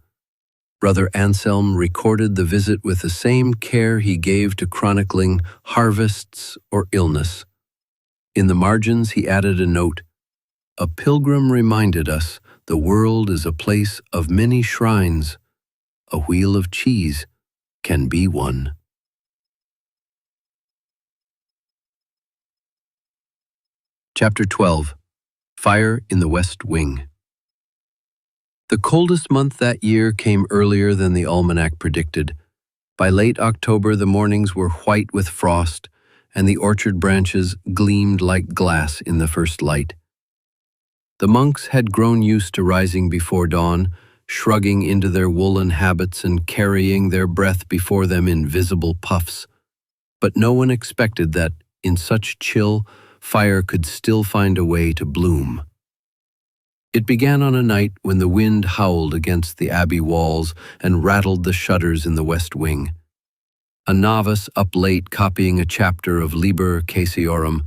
Brother Anselm recorded the visit with the same care he gave to chronicling harvests or illness. In the margins he added a note, "A pilgrim reminded us the world is a place of many shrines. A wheel of cheese can be one." Chapter 12. Fire in the West Wing. The coldest month that year came earlier than the almanac predicted. By late October, the mornings were white with frost, and the orchard branches gleamed like glass in the first light. The monks had grown used to rising before dawn, shrugging into their woolen habits and carrying their breath before them in visible puffs. But no one expected that, in such chill, fire could still find a way to bloom. It began on a night when the wind howled against the abbey walls and rattled the shutters in the west wing. A novice up late copying a chapter of Liber Caesiorum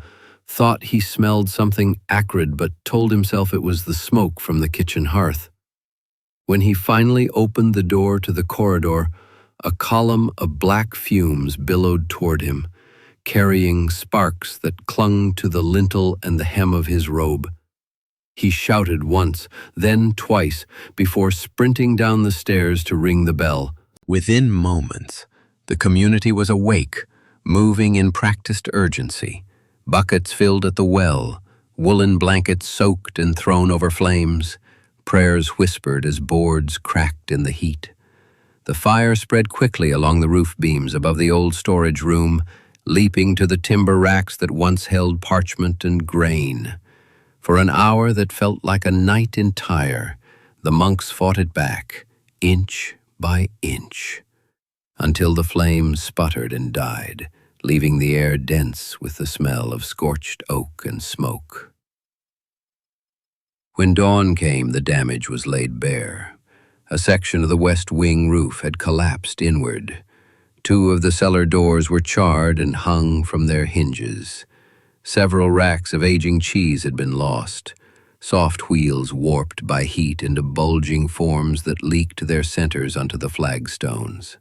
thought he smelled something acrid but told himself it was the smoke from the kitchen hearth. When he finally opened the door to the corridor, a column of black fumes billowed toward him, carrying sparks that clung to the lintel and the hem of his robe. He shouted once, then twice, before sprinting down the stairs to ring the bell. Within moments, the community was awake, moving in practiced urgency. Buckets filled at the well, woolen blankets soaked and thrown over flames, prayers whispered as boards cracked in the heat. The fire spread quickly along the roof beams above the old storage room, leaping to the timber racks that once held parchment and grain. For an hour that felt like a night entire, the monks fought it back, inch by inch, until the flames sputtered and died, leaving the air dense with the smell of scorched oak and smoke. When dawn came, the damage was laid bare. A section of the west wing roof had collapsed inward. 2 of the cellar doors were charred and hung from their hinges. Several racks of aging cheese had been lost, soft wheels warped by heat into bulging forms that leaked their centers onto the flagstones.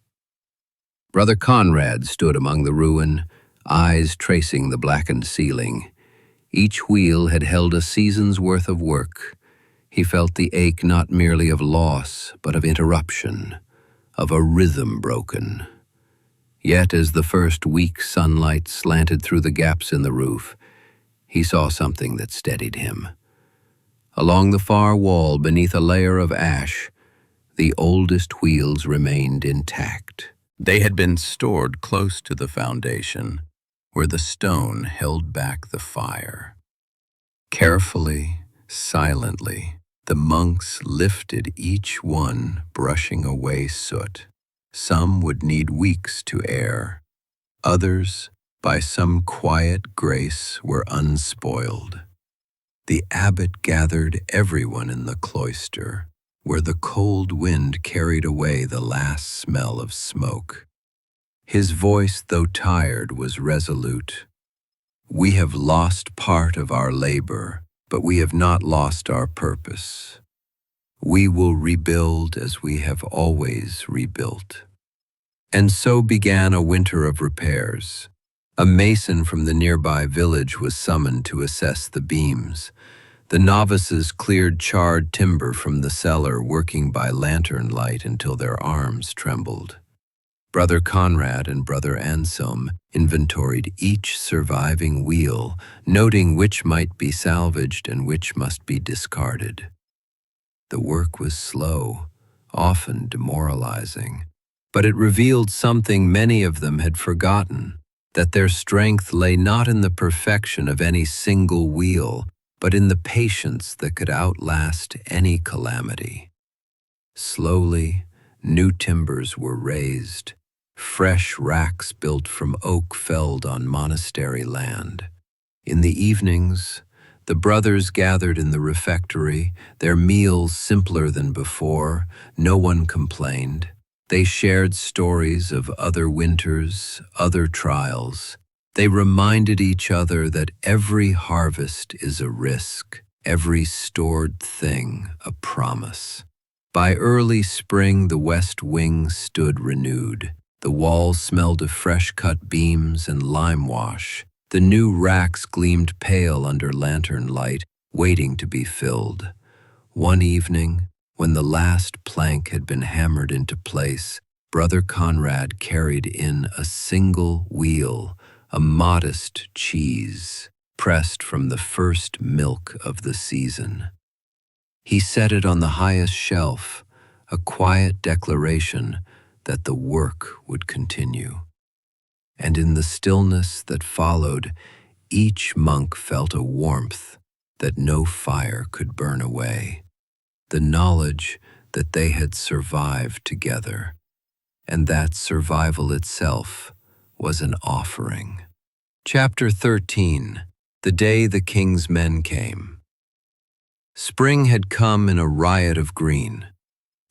Brother Conrad stood among the ruin, eyes tracing the blackened ceiling. Each wheel had held a season's worth of work. He felt the ache not merely of loss, but of interruption, of a rhythm broken. Yet as the first weak sunlight slanted through the gaps in the roof, he saw something that steadied him. Along the far wall, beneath a layer of ash, the oldest wheels remained intact. They had been stored close to the foundation, where the stone held back the fire. Carefully, silently, the monks lifted each one, brushing away soot. Some would need weeks to air. Others, by some quiet grace, were unspoiled. The abbot gathered everyone in the cloister, where the cold wind carried away the last smell of smoke. His voice, though tired, was resolute. "We have lost part of our labor, but we have not lost our purpose. We will rebuild as we have always rebuilt." And so began a winter of repairs. A mason from the nearby village was summoned to assess the beams. The novices cleared charred timber from the cellar, working by lantern light until their arms trembled. Brother Conrad and Brother Anselm inventoried each surviving wheel, noting which might be salvaged and which must be discarded. The work was slow, often demoralizing, but it revealed something many of them had forgotten, that their strength lay not in the perfection of any single wheel, but in the patience that could outlast any calamity. Slowly, new timbers were raised, fresh racks built from oak felled on monastery land. In the evenings, the brothers gathered in the refectory, their meals simpler than before. No one complained. They shared stories of other winters, other trials. They reminded each other that every harvest is a risk, every stored thing a promise. By early spring, the west wing stood renewed. The walls smelled of fresh-cut beams and lime wash. The new racks gleamed pale under lantern light, waiting to be filled. One evening, when the last plank had been hammered into place, Brother Conrad carried in a single wheel, a modest cheese, pressed from the first milk of the season. He set it on the highest shelf, a quiet declaration that the work would continue. And in the stillness that followed, each monk felt a warmth that no fire could burn away, the knowledge that they had survived together, and that survival itself was an offering. Chapter 13. The Day the King's Men Came. Spring had come in a riot of green.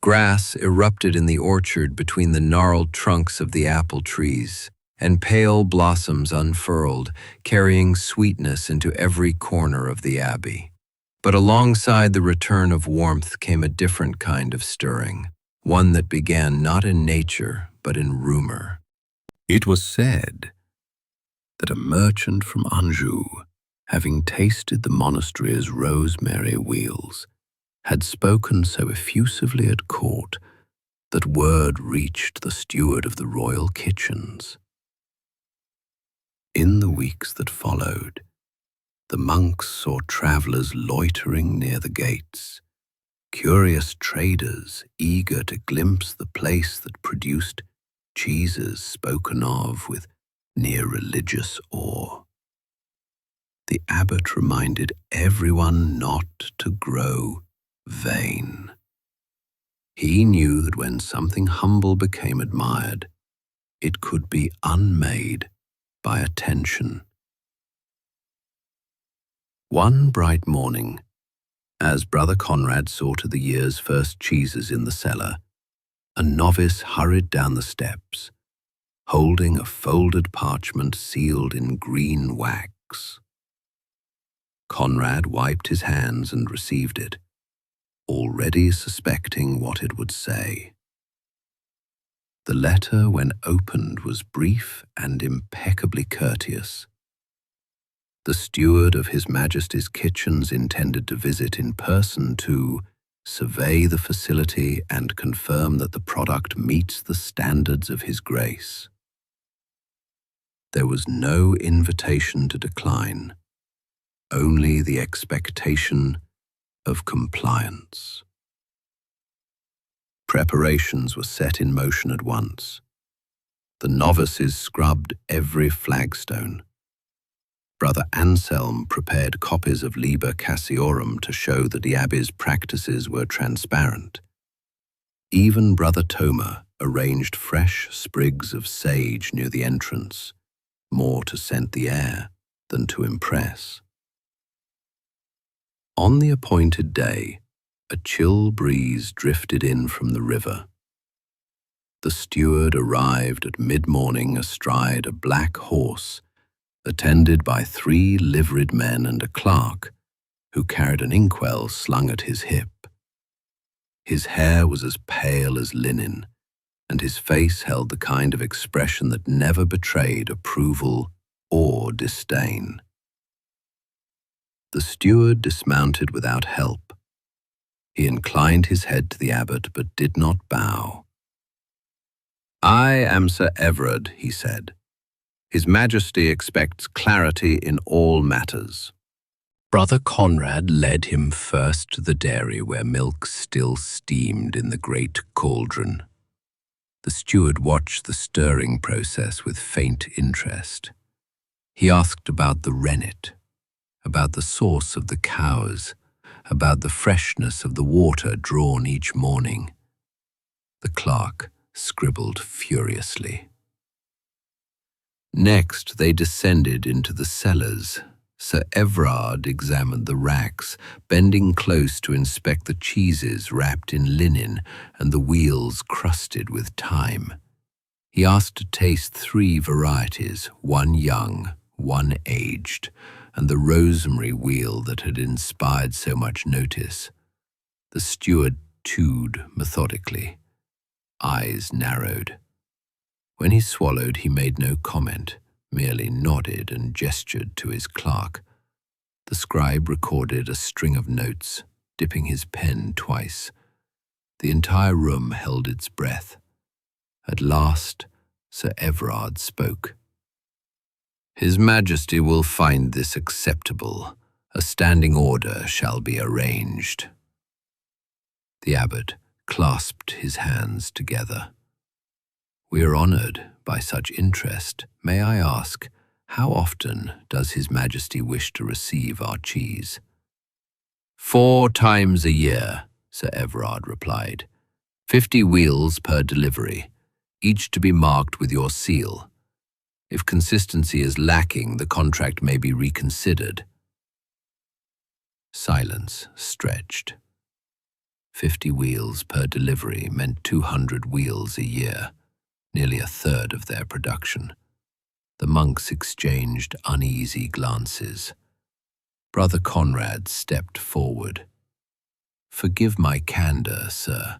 Grass erupted in the orchard between the gnarled trunks of the apple trees, and pale blossoms unfurled, carrying sweetness into every corner of the abbey. But alongside the return of warmth came a different kind of stirring, one that began not in nature, but in rumor. It was said that a merchant from Anjou, having tasted the monastery's rosemary wheels, had spoken so effusively at court that word reached the steward of the royal kitchens. In the weeks that followed, the monks saw travellers loitering near the gates, curious traders eager to glimpse the place that produced cheeses spoken of with near religious awe. The abbot reminded everyone not to grow vain. He knew that when something humble became admired, it could be unmade by attention. One bright morning, as Brother Conrad saw to the year's first cheeses in the cellar, a novice hurried down the steps, holding a folded parchment sealed in green wax. Conrad wiped his hands and received it, already suspecting what it would say. The letter, when opened, was brief and impeccably courteous. The steward of His Majesty's kitchens intended to visit in person to survey the facility and confirm that the product meets the standards of His Grace. There was no invitation to decline, only the expectation of compliance. Preparations were set in motion at once. The novices scrubbed every flagstone. Brother Anselm prepared copies of Liber Cassiorum to show that the abbey's practices were transparent. Even Brother Toma arranged fresh sprigs of sage near the entrance, more to scent the air than to impress. On the appointed day, a chill breeze drifted in from the river. The steward arrived at mid-morning astride a black horse, attended by 3 liveried men and a clerk, who carried an inkwell slung at his hip. His hair was as pale as linen, and his face held the kind of expression that never betrayed approval or disdain. The steward dismounted without help. He inclined his head to the abbot, but did not bow. "I am Sir Everard," he said. "His Majesty expects clarity in all matters." Brother Conrad led him first to the dairy where milk still steamed in the great cauldron. The steward watched the stirring process with faint interest. He asked about the rennet, about the source of the cows, about the freshness of the water drawn each morning. The clerk scribbled furiously. Next, they descended into the cellars. Sir Everard examined the racks, bending close to inspect the cheeses wrapped in linen and the wheels crusted with thyme. He asked to taste 3 varieties, one young, one aged, and the rosemary wheel that had inspired so much notice. The steward chewed methodically, eyes narrowed. When he swallowed, he made no comment, merely nodded and gestured to his clerk. The scribe recorded a string of notes, dipping his pen twice. The entire room held its breath. At last, Sir Everard spoke. "His Majesty will find this acceptable. A standing order shall be arranged." The abbot clasped his hands together. "We are honored by such interest. May I ask, how often does His Majesty wish to receive our cheese?" 4 times a year, Sir Everard replied. 50 wheels per delivery, each to be marked with your seal. If consistency is lacking, the contract may be reconsidered. Silence stretched. 50 wheels per delivery meant 200 wheels a year, nearly a third of their production. The monks exchanged uneasy glances. Brother Conrad stepped forward. "Forgive my candor, sir.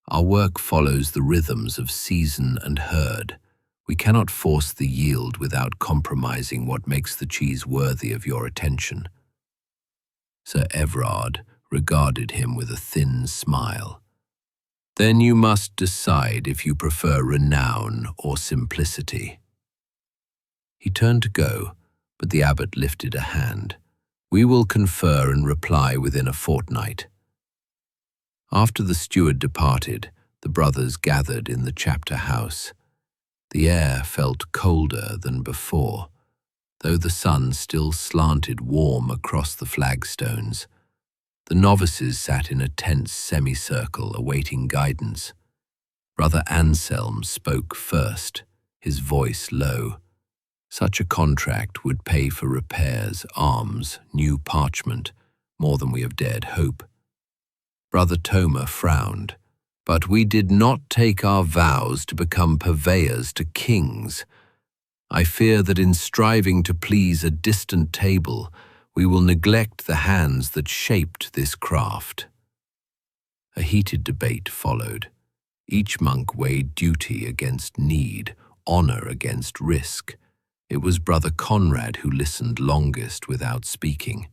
Our work follows the rhythms of season and herd. We cannot force the yield without compromising what makes the cheese worthy of your attention." Sir Everard regarded him with a thin smile. "Then you must decide if you prefer renown or simplicity." He turned to go, but the abbot lifted a hand. "We will confer and reply within a fortnight." After the steward departed, the brothers gathered in the chapter house. The air felt colder than before, though the sun still slanted warm across the flagstones. The novices sat in a tense semicircle awaiting guidance. Brother Anselm spoke first, his voice low. Such a contract would pay for repairs, arms, new parchment, more than we have dared hope. Brother Toma frowned. "But we did not take our vows to become purveyors to kings. I fear that in striving to please a distant table, we will neglect the hands that shaped this craft." A heated debate followed. Each monk weighed duty against need, honor against risk. It was Brother Conrad who listened longest without speaking.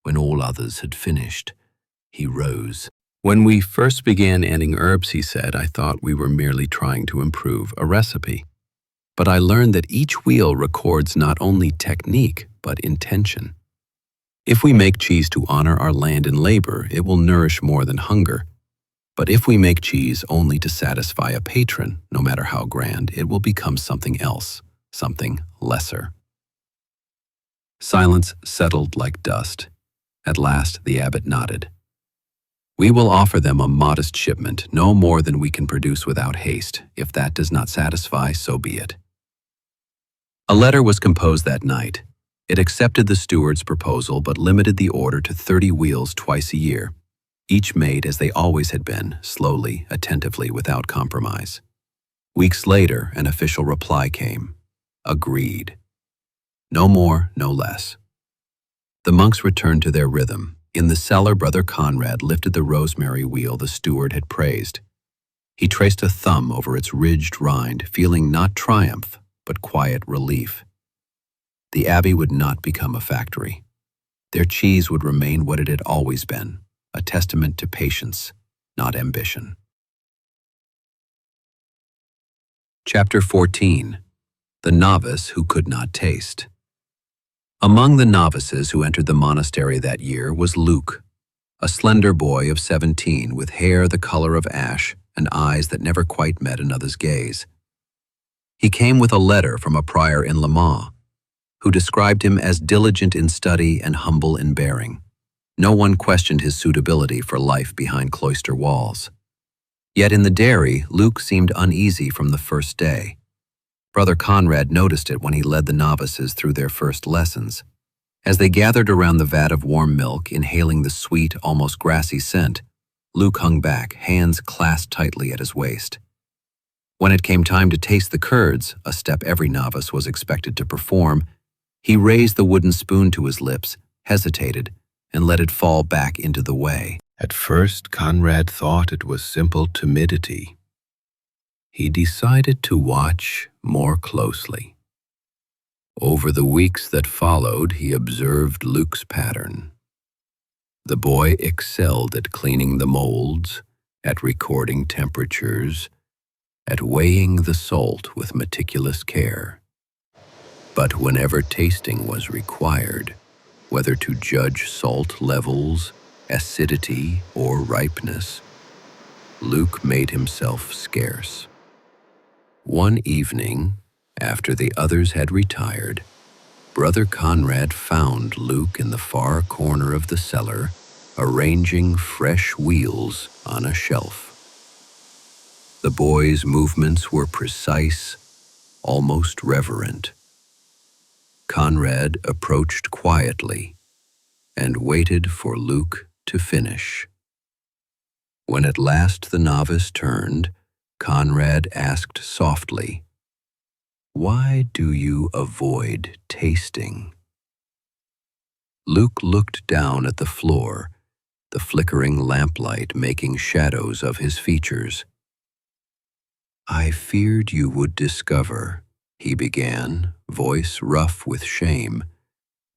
When all others had finished, he rose. When we first began adding herbs, he said, I thought we were merely trying to improve a recipe. But I learned that each wheel records not only technique, but intention. If we make cheese to honor our land and labor, it will nourish more than hunger. But if we make cheese only to satisfy a patron, no matter how grand, it will become something else, something lesser. Silence settled like dust. At last, the abbot nodded. "We will offer them a modest shipment, no more than we can produce without haste. If that does not satisfy, so be it." A letter was composed that night. It accepted the steward's proposal but limited the order to 30 wheels twice a year, each made as they always had been, slowly, attentively, without compromise. Weeks later, an official reply came. Agreed. No more, no less. The monks returned to their rhythm. In the cellar, Brother Conrad lifted the rosemary wheel the steward had praised. He traced a thumb over its ridged rind, feeling not triumph, but quiet relief. The abbey would not become a factory. Their cheese would remain what it had always been, a testament to patience, not ambition. Chapter 14. The Novice Who Could Not Taste. Among the novices who entered the monastery that year was Luke, a slender boy of 17 with hair the color of ash and eyes that never quite met another's gaze. He came with a letter from a prior in Le Mans, who described him as diligent in study and humble in bearing. No one questioned his suitability for life behind cloister walls. Yet in the dairy, Luke seemed uneasy from the first day. Brother Conrad noticed it when he led the novices through their first lessons. As they gathered around the vat of warm milk, inhaling the sweet, almost grassy scent, Luke hung back, hands clasped tightly at his waist. When it came time to taste the curds, a step every novice was expected to perform, he raised the wooden spoon to his lips, hesitated, and let it fall back into the whey. At first, Conrad thought it was simple timidity. He decided to watch more closely. Over the weeks that followed, he observed Luke's pattern. The boy excelled at cleaning the molds, at recording temperatures, at weighing the salt with meticulous care. But whenever tasting was required, whether to judge salt levels, acidity, or ripeness, Luke made himself scarce. One evening, after the others had retired, Brother Conrad found Luke in the far corner of the cellar, arranging fresh wheels on a shelf. The boy's movements were precise, almost reverent. Conrad approached quietly and waited for Luke to finish. When at last the novice turned, Conrad asked softly, "Why do you avoid tasting?" Luke looked down at the floor, the flickering lamplight making shadows of his features. "I feared you would discover," he began, voice rough with shame,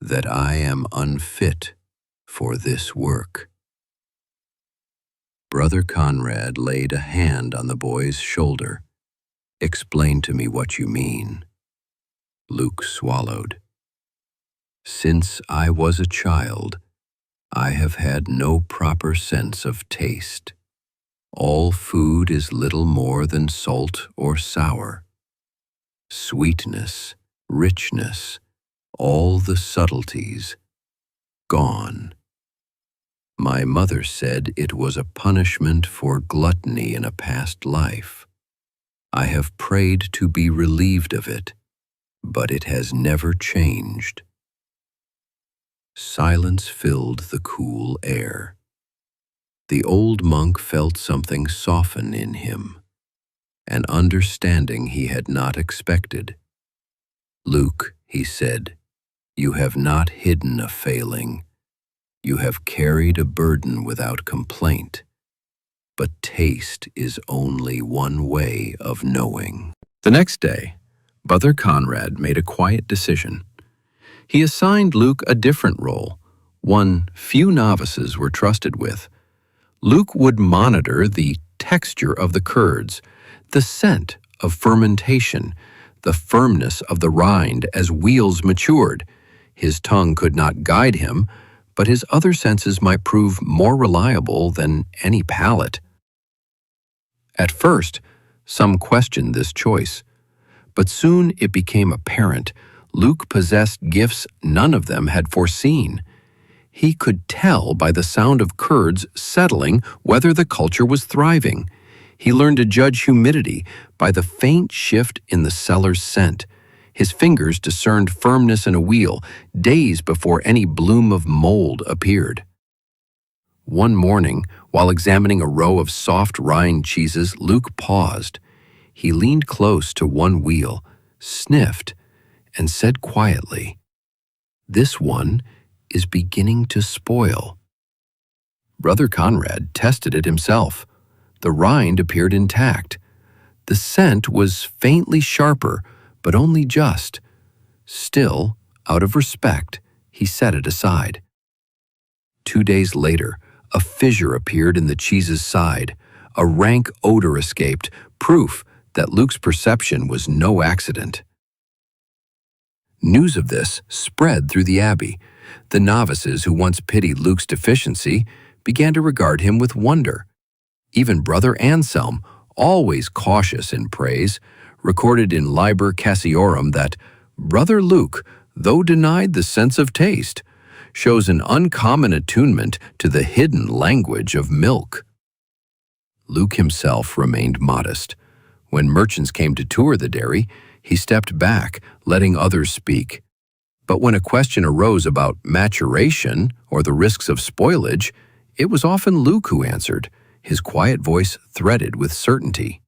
"that I am unfit for this work." Brother Conrad laid a hand on the boy's shoulder. "Explain to me what you mean." Luke swallowed. "Since I was a child, I have had no proper sense of taste. All food is little more than salt or sour. Sweetness, richness, all the subtleties, gone. My mother said it was a punishment for gluttony in a past life. I have prayed to be relieved of it, but it has never changed." Silence filled the cool air. The old monk felt something soften in him, an understanding he had not expected. "Luke," he said, "you have not hidden a failing. You have carried a burden without complaint. But taste is only one way of knowing." The next day, Brother Conrad made a quiet decision. He assigned Luke a different role, one few novices were trusted with. Luke would monitor the texture of the curds, the scent of fermentation, the firmness of the rind as wheels matured. His tongue could not guide him, but his other senses might prove more reliable than any palate. At first, some questioned this choice, but soon it became apparent Luke possessed gifts none of them had foreseen. He could tell by the sound of curds settling whether the culture was thriving. He learned to judge humidity by the faint shift in the cellar's scent. His fingers discerned firmness in a wheel days before any bloom of mold appeared. One morning, while examining a row of soft rind cheeses, Luke paused. He leaned close to one wheel, sniffed, and said quietly, "This one is beginning to spoil." Brother Conrad tested it himself. The rind appeared intact. The scent was faintly sharper, but only just. Still, Out of respect, he set it aside. 2 days later, a fissure appeared in the cheese's side. A rank odor escaped, proof that Luke's perception was no accident. News of this spread through the abbey. The novices who once pitied Luke's deficiency began to regard him with wonder. Even Brother Anselm, always cautious in praise, recorded in Liber Cassiorum that Brother Luke, though denied the sense of taste, shows an uncommon attunement to the hidden language of milk. Luke himself remained modest. When merchants came to tour the dairy, he stepped back, letting others speak. But when a question arose about maturation or the risks of spoilage, it was often Luke who answered, his quiet voice threaded with certainty.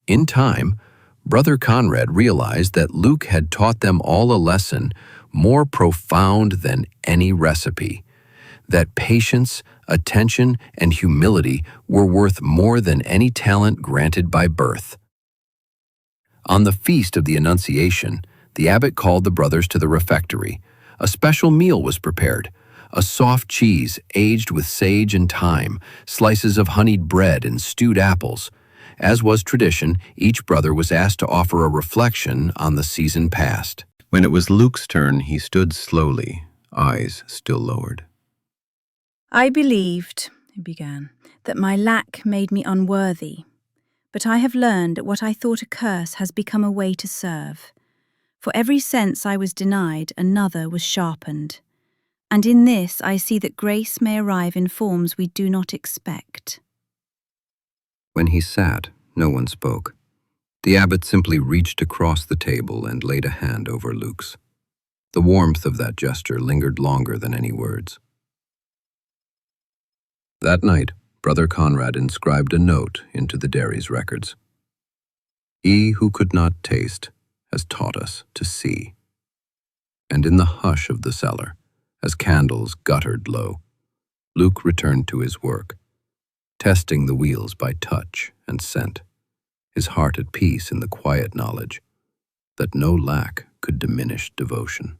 In time, Brother Conrad realized that Luke had taught them all a lesson more profound than any recipe, that patience, attention, and humility were worth more than any talent granted by birth. On the feast of the Annunciation, the abbot called the brothers to the refectory. A special meal was prepared, a soft cheese aged with sage and thyme, slices of honeyed bread and stewed apples. As was tradition, each brother was asked to offer a reflection on the season past. When it was Luke's turn, he stood slowly, eyes still lowered. I believed, he began, that my lack made me unworthy, but I have learned that what I thought a curse has become a way to serve. For every sense I was denied, another was sharpened. And in this I see that grace may arrive in forms we do not expect. When he sat, no one spoke. The abbot simply reached across the table and laid a hand over Luke's. The warmth of that gesture lingered longer than any words. That night, Brother Conrad inscribed a note into the dairy's records. He who could not taste has taught us to see. And in the hush of the cellar, as candles guttered low, Luke returned to his work, testing the wheels by touch and scent, his heart at peace in the quiet knowledge that no lack could diminish devotion.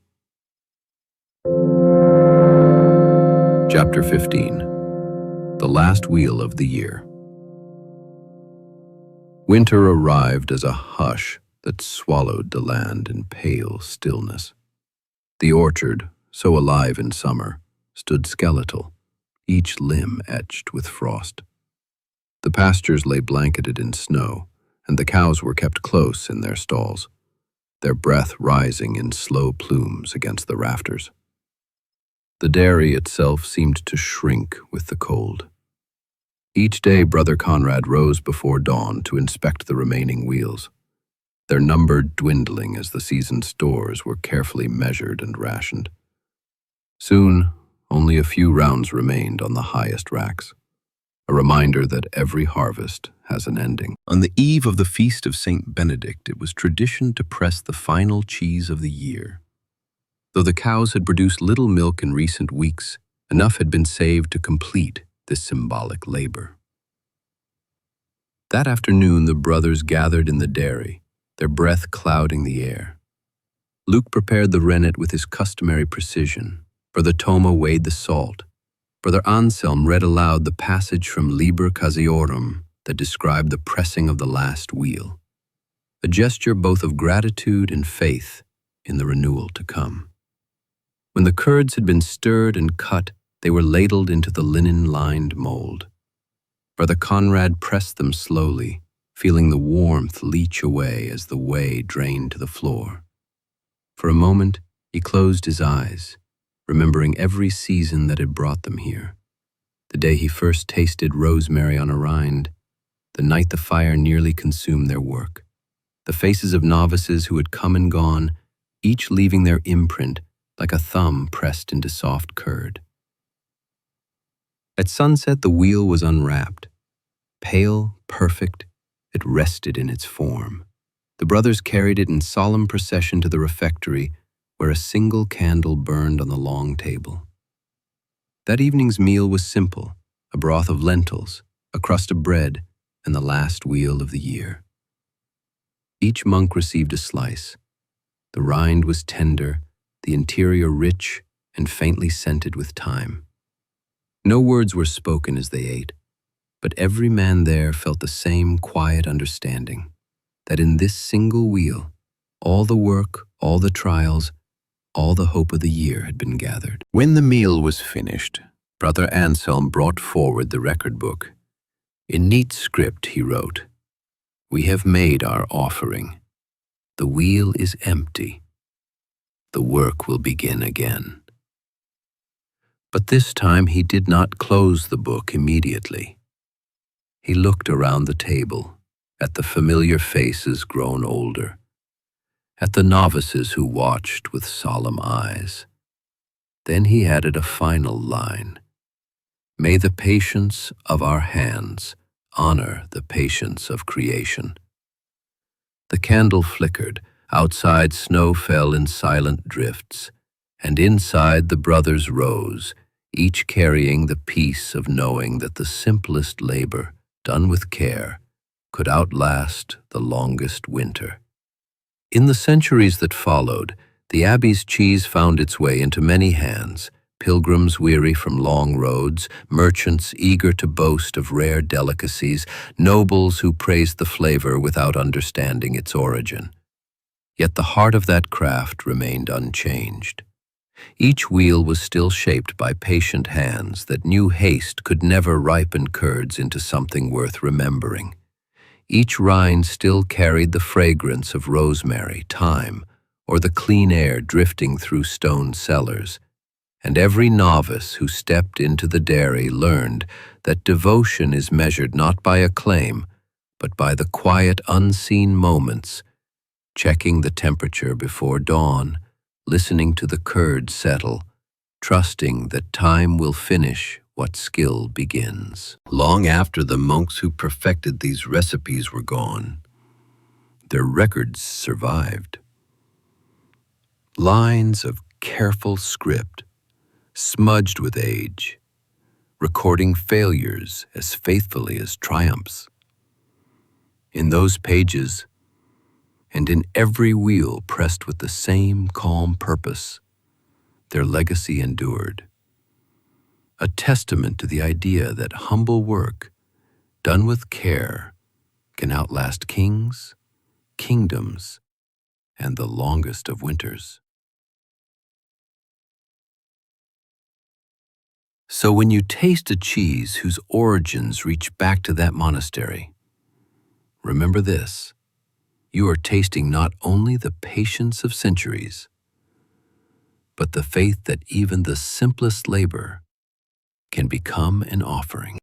Chapter 15. The Last Wheel of the Year. Winter arrived as a hush that swallowed the land in pale stillness. The orchard, so alive in summer, stood skeletal, each limb etched with frost. The pastures lay blanketed in snow, and the cows were kept close in their stalls, their breath rising in slow plumes against the rafters. The dairy itself seemed to shrink with the cold. Each day Brother Conrad rose before dawn to inspect the remaining wheels, their number dwindling as the season's stores were carefully measured and rationed. Soon, only a few rounds remained on the highest racks, a reminder that every harvest has an ending. On the eve of the feast of St. Benedict, it was tradition to press the final cheese of the year. Though the cows had produced little milk in recent weeks, enough had been saved to complete this symbolic labor. That afternoon, the brothers gathered in the dairy, their breath clouding the air. Luke prepared the rennet with his customary precision. Brother Toma weighed the salt. Brother Anselm read aloud the passage from Liber Cassiorum that described the pressing of the last wheel, a gesture both of gratitude and faith in the renewal to come. When the curds had been stirred and cut, they were ladled into the linen-lined mold. Brother Conrad pressed them slowly, feeling the warmth leach away as the whey drained to the floor. For a moment, he closed his eyes, remembering every season that had brought them here. The day he first tasted rosemary on a rind, the night the fire nearly consumed their work, the faces of novices who had come and gone, each leaving their imprint like a thumb pressed into soft curd. At sunset, the wheel was unwrapped. Pale, perfect, it rested in its form. The brothers carried it in solemn procession to the refectory, where a single candle burned on the long table. That evening's meal was simple, a broth of lentils, a crust of bread, and the last wheel of the year. Each monk received a slice. The rind was tender, the interior rich and faintly scented with time. No words were spoken as they ate, but every man there felt the same quiet understanding that in this single wheel, all the work, all the trials, all the hope of the year had been gathered. When the meal was finished, Brother Anselm brought forward the record book. In neat script he wrote, "We have made our offering. The wheel is empty. The work will begin again." But this time he did not close the book immediately. He looked around the table, at the familiar faces grown older, at the novices who watched with solemn eyes. Then he added a final line. "May the patience of our hands honor the patience of creation." The candle flickered, outside snow fell in silent drifts, and inside the brothers rose, each carrying the peace of knowing that the simplest labor, done with care, could outlast the longest winter. In the centuries that followed, the abbey's cheese found its way into many hands, pilgrims weary from long roads, merchants eager to boast of rare delicacies, nobles who praised the flavor without understanding its origin. Yet the heart of that craft remained unchanged. Each wheel was still shaped by patient hands that knew haste could never ripen curds into something worth remembering. Each rind still carried the fragrance of rosemary, thyme, or the clean air drifting through stone cellars. And every novice who stepped into the dairy learned that devotion is measured not by acclaim, but by the quiet, unseen moments, checking the temperature before dawn, listening to the curds settle, trusting that time will finish what skill begins. Long after the monks who perfected these recipes were gone, their records survived. Lines of careful script, smudged with age, recording failures as faithfully as triumphs. In those pages, and in every wheel pressed with the same calm purpose, their legacy endured. A testament to the idea that humble work, done with care, can outlast kings, kingdoms, and the longest of winters. So when you taste a cheese whose origins reach back to that monastery, remember this: you are tasting not only the patience of centuries, but the faith that even the simplest labor can become an offering.